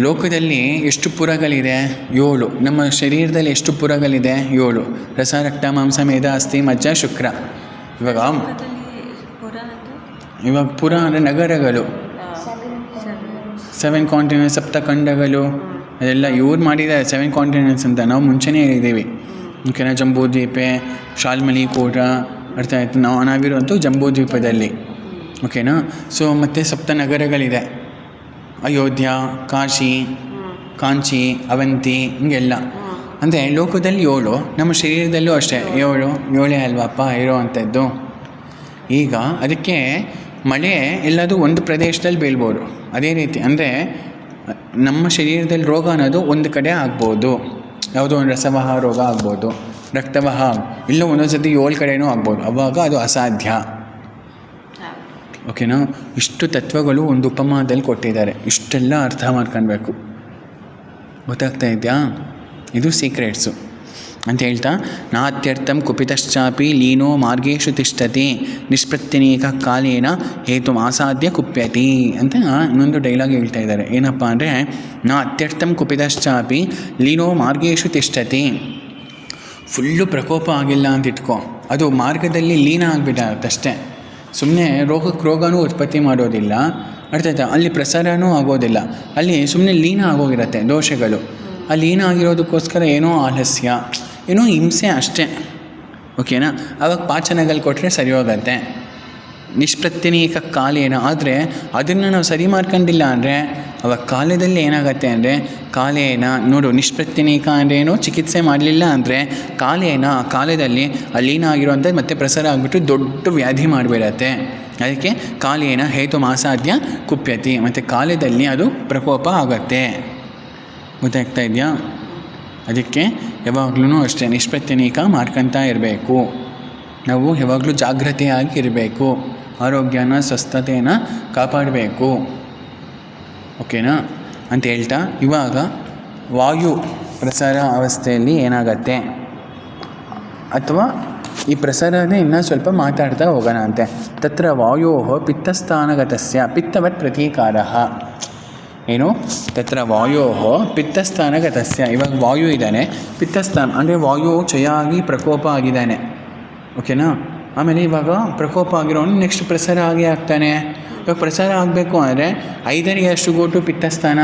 ಲೋಕದಲ್ಲಿ ಎಷ್ಟು ಪುರಗಳಿದೆ 7. ನಮ್ಮ ಶರೀರದಲ್ಲಿ ಎಷ್ಟು ಪುರಗಳಿದೆ 7. ರಸ, ರಕ್ತ, ಮಾಂಸ, ಮೇಧ, ಅಸ್ಥಿ, ಮಜ್ಜ, ಶುಕ್ರ. ಇವಾಗ ಪುರ ಅಂದರೆ ನಗರಗಳು, 7 ಕಾಂಟಿನೆಂಟ್ಸ್, ಸಪ್ತಖಂಡಗಳು ಅದೆಲ್ಲ ಇವ್ರು ಮಾಡಿದ್ದಾರೆ 7 ಕಾಂಟಿನೆಂಟ್ಸ್ ಅಂತ. ನಾವು ಮುಂಚೆನೇ ಹೇಳಿದ್ದೀವಿ. ಓಕೆನಾ. ಜಂಬೂದ್ವೀಪ, ಶಾಲ್ಮಲಿ ಕೋಟ ಅರ್ಥ ಆಯಿತು. ನಾವಿರುವಂಥ ಜಂಬೂದ್ವೀಪದಲ್ಲಿ. ಓಕೆನಾ. ಸೊ ಮತ್ತು ಸಪ್ತ ನಗರಗಳಿದೆ, ಅಯೋಧ್ಯ, ಕಾಶಿ, ಕಾಂಚಿ, ಅವಂತಿ, ಹಿಂಗೆಲ್ಲ. ಅಂದರೆ ಲೋಕದಲ್ಲಿ 7, ನಮ್ಮ ಶರೀರದಲ್ಲೂ ಅಷ್ಟೇ 7 ಅಲ್ವಪ್ಪ ಇರೋ ಅಂಥದ್ದು. ಈಗ ಅದಕ್ಕೆ ಮಳೆ ಎಲ್ಲದು ಒಂದು ಪ್ರದೇಶದಲ್ಲಿ ಬೀಳ್ಬೋದು. ಅದೇ ರೀತಿ ಅಂದರೆ ನಮ್ಮ ಶರೀರದಲ್ಲಿ ರೋಗ ಅನ್ನೋದು ಒಂದು ಕಡೆ ಆಗ್ಬೋದು. ಯಾವುದೋ ಒಂದು ರಸವಾಹ ರೋಗ ಆಗ್ಬೋದು, ರಕ್ತವಾಹ ಇಲ್ಲ ಒಂದೊಂದು ಸತಿ 7 ಕಡೆಯೂ ಆಗ್ಬೋದು. ಆವಾಗ ಅದು ಅಸಾಧ್ಯ. ಓಕೆನಾ. ಇಷ್ಟು ತತ್ವಗಳು ಒಂದು ಉಪಮಾದಲ್ಲಿ ಕೊಟ್ಟಿದ್ದಾರೆ. ಇಷ್ಟೆಲ್ಲ ಅರ್ಥ ಮಾಡ್ಕೊಳ್ಬೇಕು. ಗೊತ್ತಾಗ್ತಾ ಇದೆಯಾ. ಇದು ಸೀಕ್ರೆಟ್ಸು ಅಂತ ಹೇಳ್ತಾ, ನಾತ್ಯರ್ಥಂ ಕುಪಿತಶ್ಚಾಪಿ ಲೀನೋ ಮಾರ್ಗೇಶು ತಿಷ್ಠತಿ ನಿಷ್ಪ್ರತ್ಯನೇಕ ಕಾಲೇನ ಹೇತು ಆಸಾಧ್ಯ ಕುಪ್ಯತಿ ಅಂತ ಇನ್ನೊಂದು ಡೈಲಾಗ್ ಹೇಳ್ತಾ ಇದ್ದಾರೆ. ಏನಪ್ಪ ಅಂದರೆ ನಾತ್ಯರ್ಥಂ ಕುಪಿತಶ್ಚಾಪಿ ಲೀನೋ ಮಾರ್ಗೇಶು ತಿಷ್ಠತಿ. ಫುಲ್ಲು ಪ್ರಕೋಪ ಆಗಿಲ್ಲ ಅಂತ ಇಟ್ಕೊ, ಅದು ಮಾರ್ಗದಲ್ಲಿ ಲೀನ ಆಗಿಬಿಟ್ಟಷ್ಟೇ. ಸುಮ್ಮನೆ ರೋಗನೂ ಉತ್ಪತ್ತಿ ಮಾಡೋದಿಲ್ಲ, ಅರ್ಥಾಯ್ತಾ. ಅಲ್ಲಿ ಪ್ರಸಾರನೂ ಆಗೋದಿಲ್ಲ, ಅಲ್ಲಿ ಸುಮ್ಮನೆ ಲೀನ ಆಗೋಗಿರುತ್ತೆ ದೋಷಗಳು. ಆ ಲೀನ ಆಗಿರೋದಕ್ಕೋಸ್ಕರ ಏನೋ ಆಲಸ್ಯ, ಏನೋ ಹಿಂಸೆ ಅಷ್ಟೇ. ಓಕೆನಾ. ಆವಾಗ ಪಾಚನಗಳು ಕೊಟ್ಟರೆ ಸರಿ ಹೋಗುತ್ತೆ. ನಿಷ್ಪ್ರತ್ಯನೇಕ ಕಾಲೇನ. ಆದರೆ ಅದನ್ನು ನಾವು ಸರಿ ಮಾಡ್ಕೊಂಡಿಲ್ಲ ಅಂದರೆ ಅವಾಗ ಕಾಲದಲ್ಲಿ ಏನಾಗುತ್ತೆ ಅಂದರೆ ಕಾಲೇನ ನೋಡು. ನಿಷ್ಪ್ರತ್ಯನೇಕ ಅಂದರೆ ಏನು, ಚಿಕಿತ್ಸೆ ಮಾಡಲಿಲ್ಲ ಅಂದರೆ ಕಾಲದಲ್ಲಿ ಅಲ್ಲೀನ ಆಗಿರುವಂಥದ್ದು ಮತ್ತೆ ಪ್ರಸಾರ ಆಗಿಬಿಟ್ಟು ದೊಡ್ಡ ವ್ಯಾಧಿ ಮಾಡಿಬಿಡತ್ತೆ. ಅದಕ್ಕೆ ಕಾಲೇನ ಹೇತು ಮಾಸಾಧ್ಯ ಕುಪ್ಯತಿ. ಮತ್ತು ಕಾಲದಲ್ಲಿ ಅದು ಪ್ರಕೋಪ ಆಗುತ್ತೆ. ಗೊತ್ತಾಗ್ತಾ ಇದೆಯಾ. ಅದಕ್ಕೆ ಯಾವಾಗಲೂ ಅಷ್ಟೇ ನಿಷ್ಪ್ರತ್ಯನೇಕ ಮಾಡ್ಕೊತಾ ಇರಬೇಕು. ನಾವು ಯಾವಾಗಲೂ ಜಾಗೃತಿಯಾಗಿ ಇರಬೇಕು. ಆರೋಗ್ಯನ ಸ್ವಸ್ಥತೆಯನ್ನು ಕಾಪಾಡಬೇಕು. ಓಕೆನಾ ಅಂತ ಹೇಳ್ತಾ, ಇವಾಗ ವಾಯು ಪ್ರಸಾರ ಅವಸ್ಥೆಯಲ್ಲಿ ಏನಾಗತ್ತೆ ಅಥವಾ ಈ ಪ್ರಸಾರನೇ ಇನ್ನೂ ಸ್ವಲ್ಪ ಮಾತಾಡ್ತಾ ಹೋಗೋಣ ಅಂತೆ. ತತ್ರ ವಾಯೋ ಪಿತ್ತಸ್ಥಾನಗತಸ್ಯ ಪಿತ್ತವತ್ ಪ್ರತೀಕಾರಃ. ಏನು ತತ್ರ ವಾಯೋ ಪಿತ್ತಸ್ಥಾನಗತಸ್ಯ. ಇವಾಗ ವಾಯು ಇದ್ದಾನೆ, ಪಿತ್ತಸ್ಥಾನ ಅಂದರೆ ವಾಯು ಚಯಾಗಿ ಪ್ರಕೋಪ ಆಗಿದ್ದಾನೆ. ಓಕೆನಾ. ಆಮೇಲೆ ಇವಾಗ ಪ್ರಕೋಪ ಆಗಿರೋನು ನೆಕ್ಸ್ಟ್ ಪ್ರಸಾರ ಆಗೇ ಆಗ್ತಾನೆ. ಇವಾಗ ಪ್ರಸಾರ ಆಗಬೇಕು ಅಂದರೆ ಐದರಿಗೆ ಎಷ್ಟು ಗೋಟು ಪಿತ್ತಸ್ಥಾನ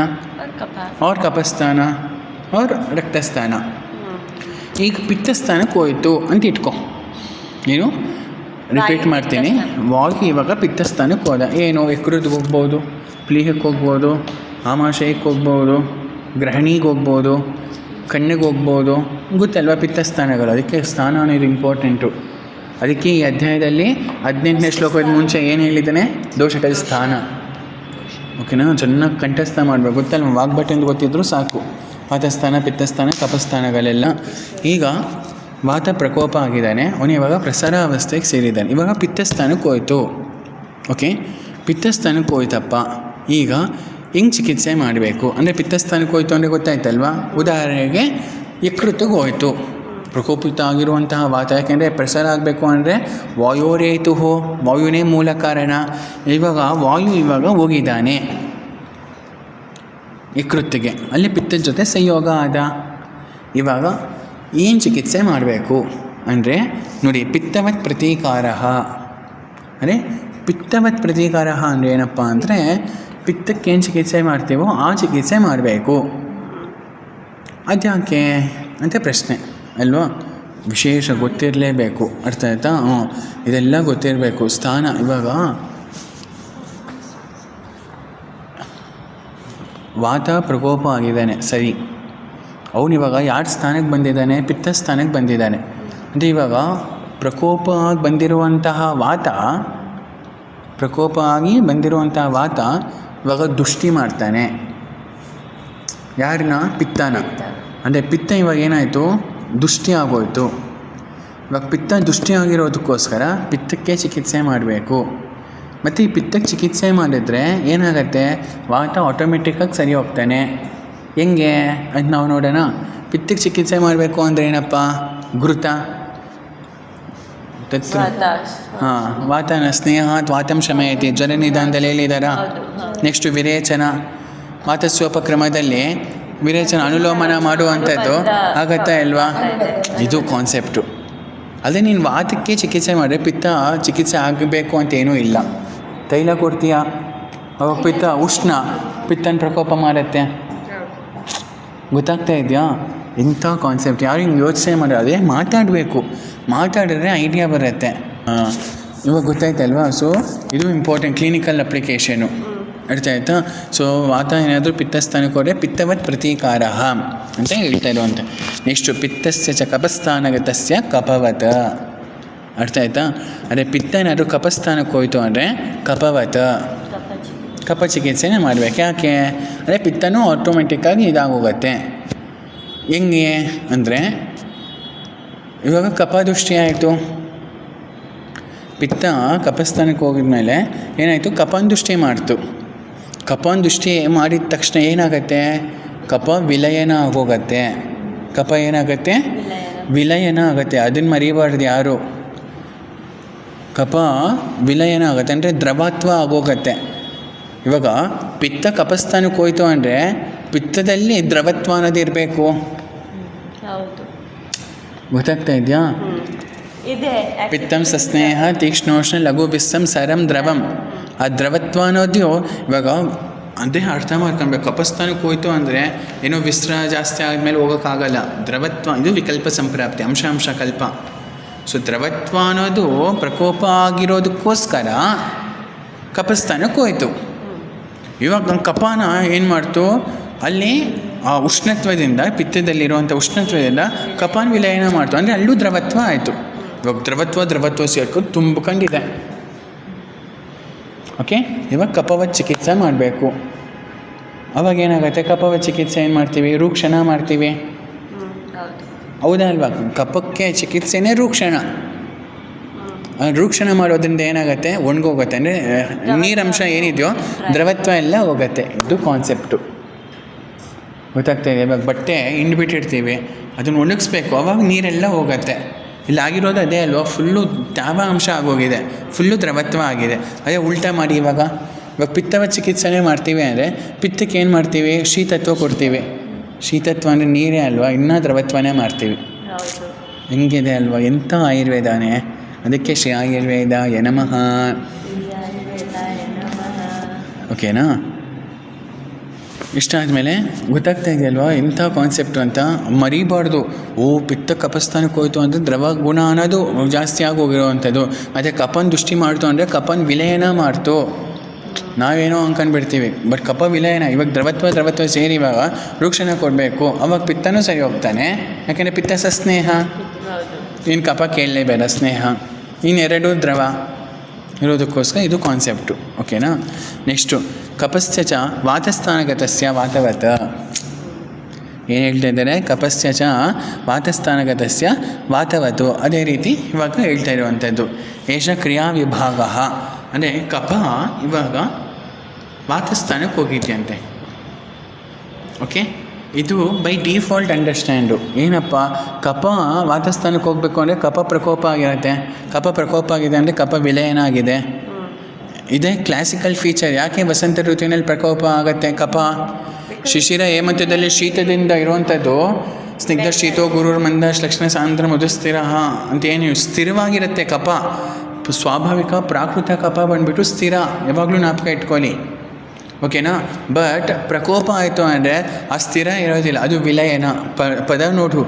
ಅವ್ರ ಕಪಸ್ಥಾನ ಅವ್ರ ರಕ್ತಸ್ಥಾನ. ಈಗ ಪಿತ್ತಸ್ಥಾನಕ್ಕೆ ಹೋಯಿತು ಅಂತ ಇಟ್ಕೊ. ಏನು ರಿಪೀಟ್ ಮಾಡ್ತೀನಿ. ವಾಯು ಇವಾಗ ಪಿತ್ತಸ್ಥಾನಕ್ಕೆ ಹೋದ. ಏನು ಯಕೃತ್ತಿಗೆ ಹೋಗ್ಬೋದು, ಪ್ಲೀಹಕ್ಕೆ ಹೋಗ್ಬೋದು, ಆಮಾಶಯಕ್ಕೆ ಹೋಗ್ಬೋದು, ಗ್ರಹಣಿಗೆ ಹೋಗ್ಬೋದು, ಕಣ್ಣಿಗೆ ಹೋಗ್ಬೋದು. ಗೊತ್ತಲ್ವ ಪಿತ್ತಸ್ಥಾನಗಳು. ಅದಕ್ಕೆ ಸ್ಥಾನ ಅನ್ನೋದು ಇಂಪಾರ್ಟೆಂಟು. ಅದಕ್ಕೆ ಈ ಅಧ್ಯಾಯದಲ್ಲಿ 18ನೇ ಶ್ಲೋಕದ ಮುಂಚೆ ಏನು ಹೇಳಿದ್ದಾನೆ, ದೋಷಗಳ ಸ್ಥಾನ. ಓಕೆನಾ. ಚೆನ್ನಾಗಿ ಕಂಠಸ್ಥ ಮಾಡಬೇಕು. ಗೊತ್ತಲ್ವ, ವಾಗ್ಭಟೆಂದು ಗೊತ್ತಿದ್ರೂ ಸಾಕು. ವಾತಸ್ಥಾನ, ಪಿತ್ತಸ್ಥಾನ, ಕಪಸ್ಥಾನಗಳೆಲ್ಲ. ಈಗ ವಾತ ಪ್ರಕೋಪ ಆಗಿದ್ದಾನೆ, ಅವನು ಇವಾಗ ಪ್ರಸಾರ ಅವಸ್ಥೆಗೆ ಸೇರಿದ್ದಾನೆ. ಇವಾಗ ಪಿತ್ತಸ್ಥಾನಕ್ಕೆ ಹೋಯ್ತು. ಓಕೆ, ಪಿತ್ತಸ್ಥಾನಕ್ಕೆ ಹೋಯ್ತಪ್ಪ. ಈಗ ಹೆಂಗೆ ಚಿಕಿತ್ಸೆ ಮಾಡಬೇಕು ಅಂದರೆ, ಪಿತ್ತಸ್ಥಾನಕ್ಕೆ ಹೋಯ್ತು ಅಂದರೆ ಗೊತ್ತಾಯ್ತಲ್ವ. ಉದಾಹರಣೆಗೆ ಯಕೃತ್ತಿಗೆ ಹೋಯ್ತು, ಪ್ರಕೋಪಿತ ಆಗಿರುವಂತಹ ವಾತ. ಯಾಕೆಂದರೆ ಪ್ರಸಾರ ಆಗಬೇಕು ಅಂದರೆ ವಾಯೋರೇತು ವಾಯುನೇ ಮೂಲ ಕಾರಣ. ಇವಾಗ ವಾಯು ಇವಾಗ ಹೋಗಿದ್ದಾನೆ. ಯಕೃತ್ತಿಗೆ, ಅಲ್ಲಿ ಪಿತ್ತದ ಜೊತೆ ಸಂಯೋಗ ಆದ. ಇವಾಗ ಏನು ಚಿಕಿತ್ಸೆ ಮಾಡಬೇಕು ಅಂದರೆ ನೋಡಿ, ಪಿತ್ತವತ್ ಪ್ರತೀಕಾರ ಅಂದರೆ ಪಿತ್ತವತ್ ಪ್ರತೀಕಾರ ಅಂದರೆ ಏನಪ್ಪ ಅಂದರೆ ಪಿತ್ತಕ್ಕೇನು ಚಿಕಿತ್ಸೆ ಮಾಡ್ತೀವೋ ಆ ಚಿಕಿತ್ಸೆ ಮಾಡಬೇಕು. ಅದ್ಯಾಕೆ ಅಂತ ಪ್ರಶ್ನೆ ಅಲ್ವಾ? ವಿಶೇಷ ಗೊತ್ತಿರಲೇಬೇಕು, ಅರ್ಥ ಆಯ್ತಾ? ಇದೆಲ್ಲ ಗೊತ್ತಿರಬೇಕು. ಸ್ಥಾನ ಇವಾಗ ವಾತ ಪ್ರಕೋಪ ಆಗಿದ್ದಾನೆ, ಸರಿ. ಅವನಿವಾಗ ಯಾರ ಸ್ಥಾನಕ್ಕೆ ಬಂದಿದ್ದಾನೆ? ಪಿತ್ತ ಸ್ಥಾನಕ್ಕೆ ಬಂದಿದ್ದಾನೆ. ಅಂದರೆ ಇವಾಗ ಪ್ರಕೋಪ ಆಗಿ ಬಂದಿರುವಂತಹ ವಾತ ಇವಾಗ ದುಷ್ಟಿ ಮಾಡ್ತಾನೆ. ಯಾರನ್ನ? ಪಿತ್ತನ. ಅಂದರೆ ಪಿತ್ತ ಇವಾಗ ಏನಾಯಿತು? ದುಷ್ಟಿ ಆಗೋಯ್ತು. ಇವಾಗ ಪಿತ್ತ ದುಷ್ಟಿ ಆಗಿರೋದಕ್ಕೋಸ್ಕರ ಪಿತ್ತಕ್ಕೆ ಚಿಕಿತ್ಸೆ ಮಾಡಬೇಕು. ಮತ್ತು ಈ ಪಿತ್ತಕ್ಕೆ ಚಿಕಿತ್ಸೆ ಮಾಡಿದ್ರೆ ಏನಾಗುತ್ತೆ? ವಾತ ಆಟೋಮೆಟಿಕ್ಕಾಗಿ ಸರಿ ಹೋಗ್ತಾನೆ. ಹೆಂಗೆ ಅದು ನಾವು ನೋಡೋಣ. ಪಿತ್ತಕ್ಕೆ ಚಿಕಿತ್ಸೆ ಮಾಡಬೇಕು ಅಂದರೆ ಏನಪ್ಪ? ಘೃತ ತತ್ರ ವಾತನ ಸ್ನೇಹಾತ್ ವಾತಂ ಶಮಯತಿ, ಜ್ವರ ನಿಧಾನದಲ್ಲಿ ಹೇಳಿದಾರ. ನೆಕ್ಸ್ಟು ವಿರೇಚನ, ವಾತಸ್ವೋಪಕ್ರಮದಲ್ಲಿ ವಿರೇಚನ ಅನುಲೋಮನ ಮಾಡುವಂಥದ್ದು ಆಗತ್ತಾ ಇಲ್ವಾ? ಇದು ಕಾನ್ಸೆಪ್ಟು. ಅದೇ ನೀನು ವಾತಕ್ಕೆ ಚಿಕಿತ್ಸೆ ಮಾಡಿದ್ರೆ ಪಿತ್ತ ಚಿಕಿತ್ಸೆ ಆಗಬೇಕು ಅಂತೇನೂ ಇಲ್ಲ. ತೈಲ ಕೊಡ್ತೀಯ, ಅವಾಗ ಪಿತ್ತ ಉಷ್ಣ, ಪಿತ್ತನ ಪ್ರಕೋಪ ಮಾಡುತ್ತೆ. ಗೊತ್ತಾಗ್ತಾ ಇದೆಯಾ? ಇಂಥ ಕಾನ್ಸೆಪ್ಟ್ ಯಾರು ಹಿಂಗೆ ಯೋಚನೆ ಮಾಡೋದು? ಅದೇ ಮಾತಾಡಿದ್ರೆ ಐಡಿಯಾ ಬರುತ್ತೆ. ಇವಾಗ ಗೊತ್ತಾಯ್ತಲ್ವಾ? ಸೊ ಇದು ಇಂಪಾರ್ಟೆಂಟ್ ಕ್ಲಿನಿಕಲ್ ಅಪ್ಲಿಕೇಶನು, ಅರ್ಥ ಆಯ್ತಾ? ಸೊ ವಾತ ಏನಾದರೂ ಪಿತ್ತಸ್ಥಾನಕ್ಕೆ ಹೋದರೆ ಪಿತ್ತವತ್ ಪ್ರತೀಕಾರ ಅಂತ ಹೇಳ್ತಾ ಇರುವಂತೆ. ನೆಕ್ಸ್ಟು ಪಿತ್ತಸ್ಯ ಚ ಕಪಸ್ಥಾನಗತಸ್ಯ ಕಪವತ್, ಅರ್ಥ ಆಯ್ತಾ? ಅದೇ ಪಿತ್ತ ಏನಾದರೂ ಕಪಸ್ಥಾನಕ್ಕೆ ಹೋಯ್ತು ಅಂದರೆ ಕಪ ಚಿಕಿತ್ಸೆನೇ ಮಾಡಬೇಕು. ಯಾಕೆ ಅಂದರೆ ಪಿತ್ತನೂ ಆಟೋಮೆಟಿಕ್ಕಾಗಿ ಇದಾಗೋಗುತ್ತೆ. ಹೆಂಗೆ ಅಂದರೆ ಇವಾಗ ಕಪದೃಷ್ಟಿ ಆಯಿತು. ಪಿತ್ತ ಕಪಸ್ಥಾನಕ್ಕೆ ಹೋಗಿದ್ಮೇಲೆ ಏನಾಯಿತು? ಕಪನ ದೃಷ್ಟಿ ಮಾಡ್ತು. ಕಪನ ದೃಷ್ಟಿ ಮಾಡಿದ ತಕ್ಷಣ ಏನಾಗುತ್ತೆ? ಕಪ ವಿಲಯನ ಆಗೋಗತ್ತೆ. ಕಪ ಏನಾಗುತ್ತೆ? ವಿಲಯನ ಆಗುತ್ತೆ. ಅದನ್ನು ಮರಿಬಾರ್ದು ಯಾರು. ಕಪ ವಿಲಯನ ಆಗುತ್ತೆ ಅಂದರೆ ದ್ರವತ್ವ ಆಗೋಗತ್ತೆ. ಇವಾಗ ಪಿತ್ತ ಕಪಸ್ಥಾನಕ್ಕೆ ಹೋಯ್ತು ಅಂದರೆ ಪಿತ್ತದಲ್ಲಿ ದ್ರವತ್ವ ಅನ್ನೋದು ಇರಬೇಕು. ಗೊತ್ತಾಗ್ತಾ ಇದೆಯಾ? ಪಿತ್ತಂ ಸಸ್ನೇಹ ತೀಕ್ಷ್ಣೋಷ್ಣ ಲಘು ಬಿಸ್ಸಂ ಸರಂ ದ್ರವಂ. ಆ ದ್ರವತ್ವ ಅನ್ನೋದು ಇವಾಗ ಅದೇ ಅರ್ಥ ಮಾಡ್ಕೊಬೇಕು. ಕಪಸ್ಥಾನಕ್ಕೆ ಹೋಯ್ತು ಅಂದರೆ ಏನೋ ವಿಸ್ರ ಜಾಸ್ತಿ ಆದಮೇಲೆ ಹೋಗೋಕ್ಕಾಗಲ್ಲ. ದ್ರವತ್ವ ಇದು ವಿಕಲ್ಪ ಸಂಪ್ರಾಪ್ತಿ, ಅಂಶ ಕಲ್ಪ. ಸೊ ದ್ರವತ್ವ ಅನ್ನೋದು ಪ್ರಕೋಪ ಆಗಿರೋದಕ್ಕೋಸ್ಕರ ಕಪಸ್ಥಾನಕ್ಕೆ ಹೋಯ್ತು. ಇವಾಗ ಕಪಾನ ಏನು ಮಾಡ್ತು? ಅಲ್ಲಿ ಆ ಉಷ್ಣತ್ವದಿಂದ, ಪಿತ್ತದಲ್ಲಿರುವಂಥ ಉಷ್ಣತ್ವದಿಂದ ಕಪಾನ ವಿಲಯನ ಮಾಡ್ತು. ಅಂದರೆ ಅಲ್ಲೂ ದ್ರವತ್ವ ಆಯಿತು. ಇವಾಗ ದ್ರವತ್ವ ಸೇರ್ಕೊಂಡು ತುಂಬಿಕೊಂಡಿದೆ. ಓಕೆ, ಇವಾಗ ಕಪವತ್ ಚಿಕಿತ್ಸೆ ಮಾಡಬೇಕು. ಅವಾಗ ಏನಾಗುತ್ತೆ? ಕಪವತ್ ಚಿಕಿತ್ಸೆ ಏನು ಮಾಡ್ತೀವಿ? ರೂಕ್ಷಣ ಮಾಡ್ತೀವಿ. ಹೌದಾ ಅಲ್ವಾ? ಕಪಕ್ಕೆ ಚಿಕಿತ್ಸೆನೇ ರೂಕ್ಷಣ. ರೂಕ್ಷಣ ಮಾಡೋದ್ರಿಂದ ಏನಾಗುತ್ತೆ? ಒಣಗೋಗುತ್ತೆ. ಅಂದರೆ ನೀರಂಶ ಏನಿದೆಯೋ ದ್ರವತ್ವ ಎಲ್ಲ ಹೋಗುತ್ತೆ. ಇದು ಕಾನ್ಸೆಪ್ಟು. ಗೊತ್ತಾಗ್ತಾ ಇದೆ? ಇವಾಗ ಬಟ್ಟೆ ಹಿಂಡ್ಬಿಟ್ಟಿರ್ತೀವಿ, ಅದನ್ನು ಒಣಗಿಸ್ಬೇಕು, ಅವಾಗ ನೀರೆಲ್ಲ ಹೋಗುತ್ತೆ. ಇಲ್ಲಿ ಆಗಿರೋದು ಅದೇ ಅಲ್ವಾ? ಫುಲ್ಲು ತ್ಯಾವ ಅಂಶ ಆಗೋಗಿದೆ, ಫುಲ್ಲು ದ್ರವತ್ವ ಆಗಿದೆ. ಅದೇ ಉಲ್ಟಾ ಮಾಡಿ ಇವಾಗ ಪಿತ್ತವ ಚಿಕಿತ್ಸೆನೇ ಮಾಡ್ತೀವಿ ಅಂದರೆ ಪಿತ್ತಕ್ಕೆ ಏನು ಮಾಡ್ತೀವಿ? ಶೀತತ್ವ ಕೊಡ್ತೀವಿ. ಶೀತತ್ವ ಅಂದರೆ ನೀರೇ ಅಲ್ವಾ? ಇನ್ನೂ ದ್ರವತ್ವನೇ ಮಾಡ್ತೀವಿ. ಹೆಂಗಿದೆ ಅಲ್ವಾ? ಎಂಥ ಆಯುರ್ವೇದಾನೇ. ಅದಕ್ಕೆ ಶ್ರೀ ಆಯುರ್ವೇದ ನಮಃ. ಓಕೆನಾ? ಇಷ್ಟ ಆದಮೇಲೆ ಗೊತ್ತಾಗ್ತಾ ಇದೆಯಲ್ವಾ ಎಂಥ ಕಾನ್ಸೆಪ್ಟು ಅಂತ ಮರಿಬಾರ್ದು. ಪಿತ್ತ ಕಪಸ್ಥಾನಕ್ಕೆ ಹೋಯ್ತು ಅಂದರೆ ದ್ರವ ಗುಣ ಅನ್ನೋದು ಜಾಸ್ತಿ ಆಗೋಗಿರೋವಂಥದ್ದು. ಮತ್ತು ಕಪನ್ ದೃಷ್ಟಿ ಮಾಡ್ತು ಅಂದರೆ ಕಪನ್ ವಿಲಯನ ಮಾಡ್ತು. ನಾವೇನೋ ಅಂದ್ಕೊಂಡ್ಬಿಡ್ತೀವಿ, ಬಟ್ ಕಪ ವಿಲಯನ. ಇವಾಗ ದ್ರವತ್ವ ಸೇರಿ ಇವಾಗ ರೂಕ್ಷಣ ಕೊಡಬೇಕು, ಅವಾಗ ಪಿತ್ತನೂ ಸರಿ ಹೋಗ್ತಾನೆ. ಯಾಕೆಂದರೆ ಪಿತ್ತ ಸಸ್ನೇಹ, ಇನ್ನು ಕಪ ಕೇಳಲೇಬೇಡ, ಸ್ನೇಹ, ಇನ್ನೆರಡು ದ್ರವ ಇರೋದಕ್ಕೋಸ್ಕರ ಇದು ಕಾನ್ಸೆಪ್ಟು. ಓಕೆನಾ? ನೆಕ್ಸ್ಟು ಕಪಸ್ಯ ಚ ವಾತಸ್ಥಾನಗತಸ್ಯ ವಾತವತ್. ಏನು ಹೇಳ್ತಾ ಇದ್ದಾರೆ? ಕಪಸ್ಯ ಚ ವಾತಸ್ಥಾನಗತಸ್ಯ ವಾತವತ್ತು. ಅದೇ ರೀತಿ ಇವಾಗ ಹೇಳ್ತಾ ಇರುವಂಥದ್ದು ಏಷ ಕ್ರಿಯಾ ವಿಭಾಗ. ಅಂದರೆ ಕಪ ಇವಾಗ ವಾತಸ್ಥಾನಕ್ಕೆ ಹೋಗಿದೆಯಂತೆ. ಓಕೆ, ಇದು ಬೈ ಡಿಫಾಲ್ಟ್ ಅಂಡರ್ಸ್ಟ್ಯಾಂಡು. ಏನಪ್ಪ? ಕಪ ವಾತಸ್ಥಾನಕ್ಕೆ ಹೋಗಬೇಕು ಅಂದರೆ ಕಪ ಪ್ರಕೋಪ ಆಗಿರುತ್ತೆ. ಕಪ ಪ್ರಕೋಪ ಆಗಿದೆ ಅಂದರೆ ಕಪ ವಿಲಯನ ಆಗಿದೆ. ಇದೇ ಕ್ಲಾಸಿಕಲ್ ಫೀಚರ್. ಯಾಕೆ ವಸಂತ ಋತುವಿನಲ್ಲಿ ಪ್ರಕೋಪ ಆಗುತ್ತೆ ಕಪ? ಶಿಶಿರ ಹೇಮಂತದಲ್ಲಿ ಶೀತದಿಂದ ಇರುವಂಥದ್ದು ಸ್ನಿಗ್ಧ ಶೀತೋ ಗುರುರ್ ಮಂದ ಲಕ್ಷಣ ಸಾಂದ್ರ ಮಧುಸ್ಥಿರ ಅಂತ ಏನು ಸ್ಥಿರವಾಗಿರುತ್ತೆ ಕಫ. ಸ್ವಾಭಾವಿಕ ಪ್ರಾಕೃತ ಕಫ ಬಂದುಬಿಟ್ಟು ಸ್ಥಿರ, ಯಾವಾಗಲೂ ಜ್ಞಾಪಕ ಇಟ್ಕೊಳ್ಳಿ, ಓಕೆನಾ. ಬಟ್ ಪ್ರಕೋಪ ಆಯಿತು ಅಂದರೆ ಆ ಸ್ಥಿರ ಇರೋದಿಲ್ಲ, ಅದು ವಿಲಯನ. ಪದ ನೋಡು,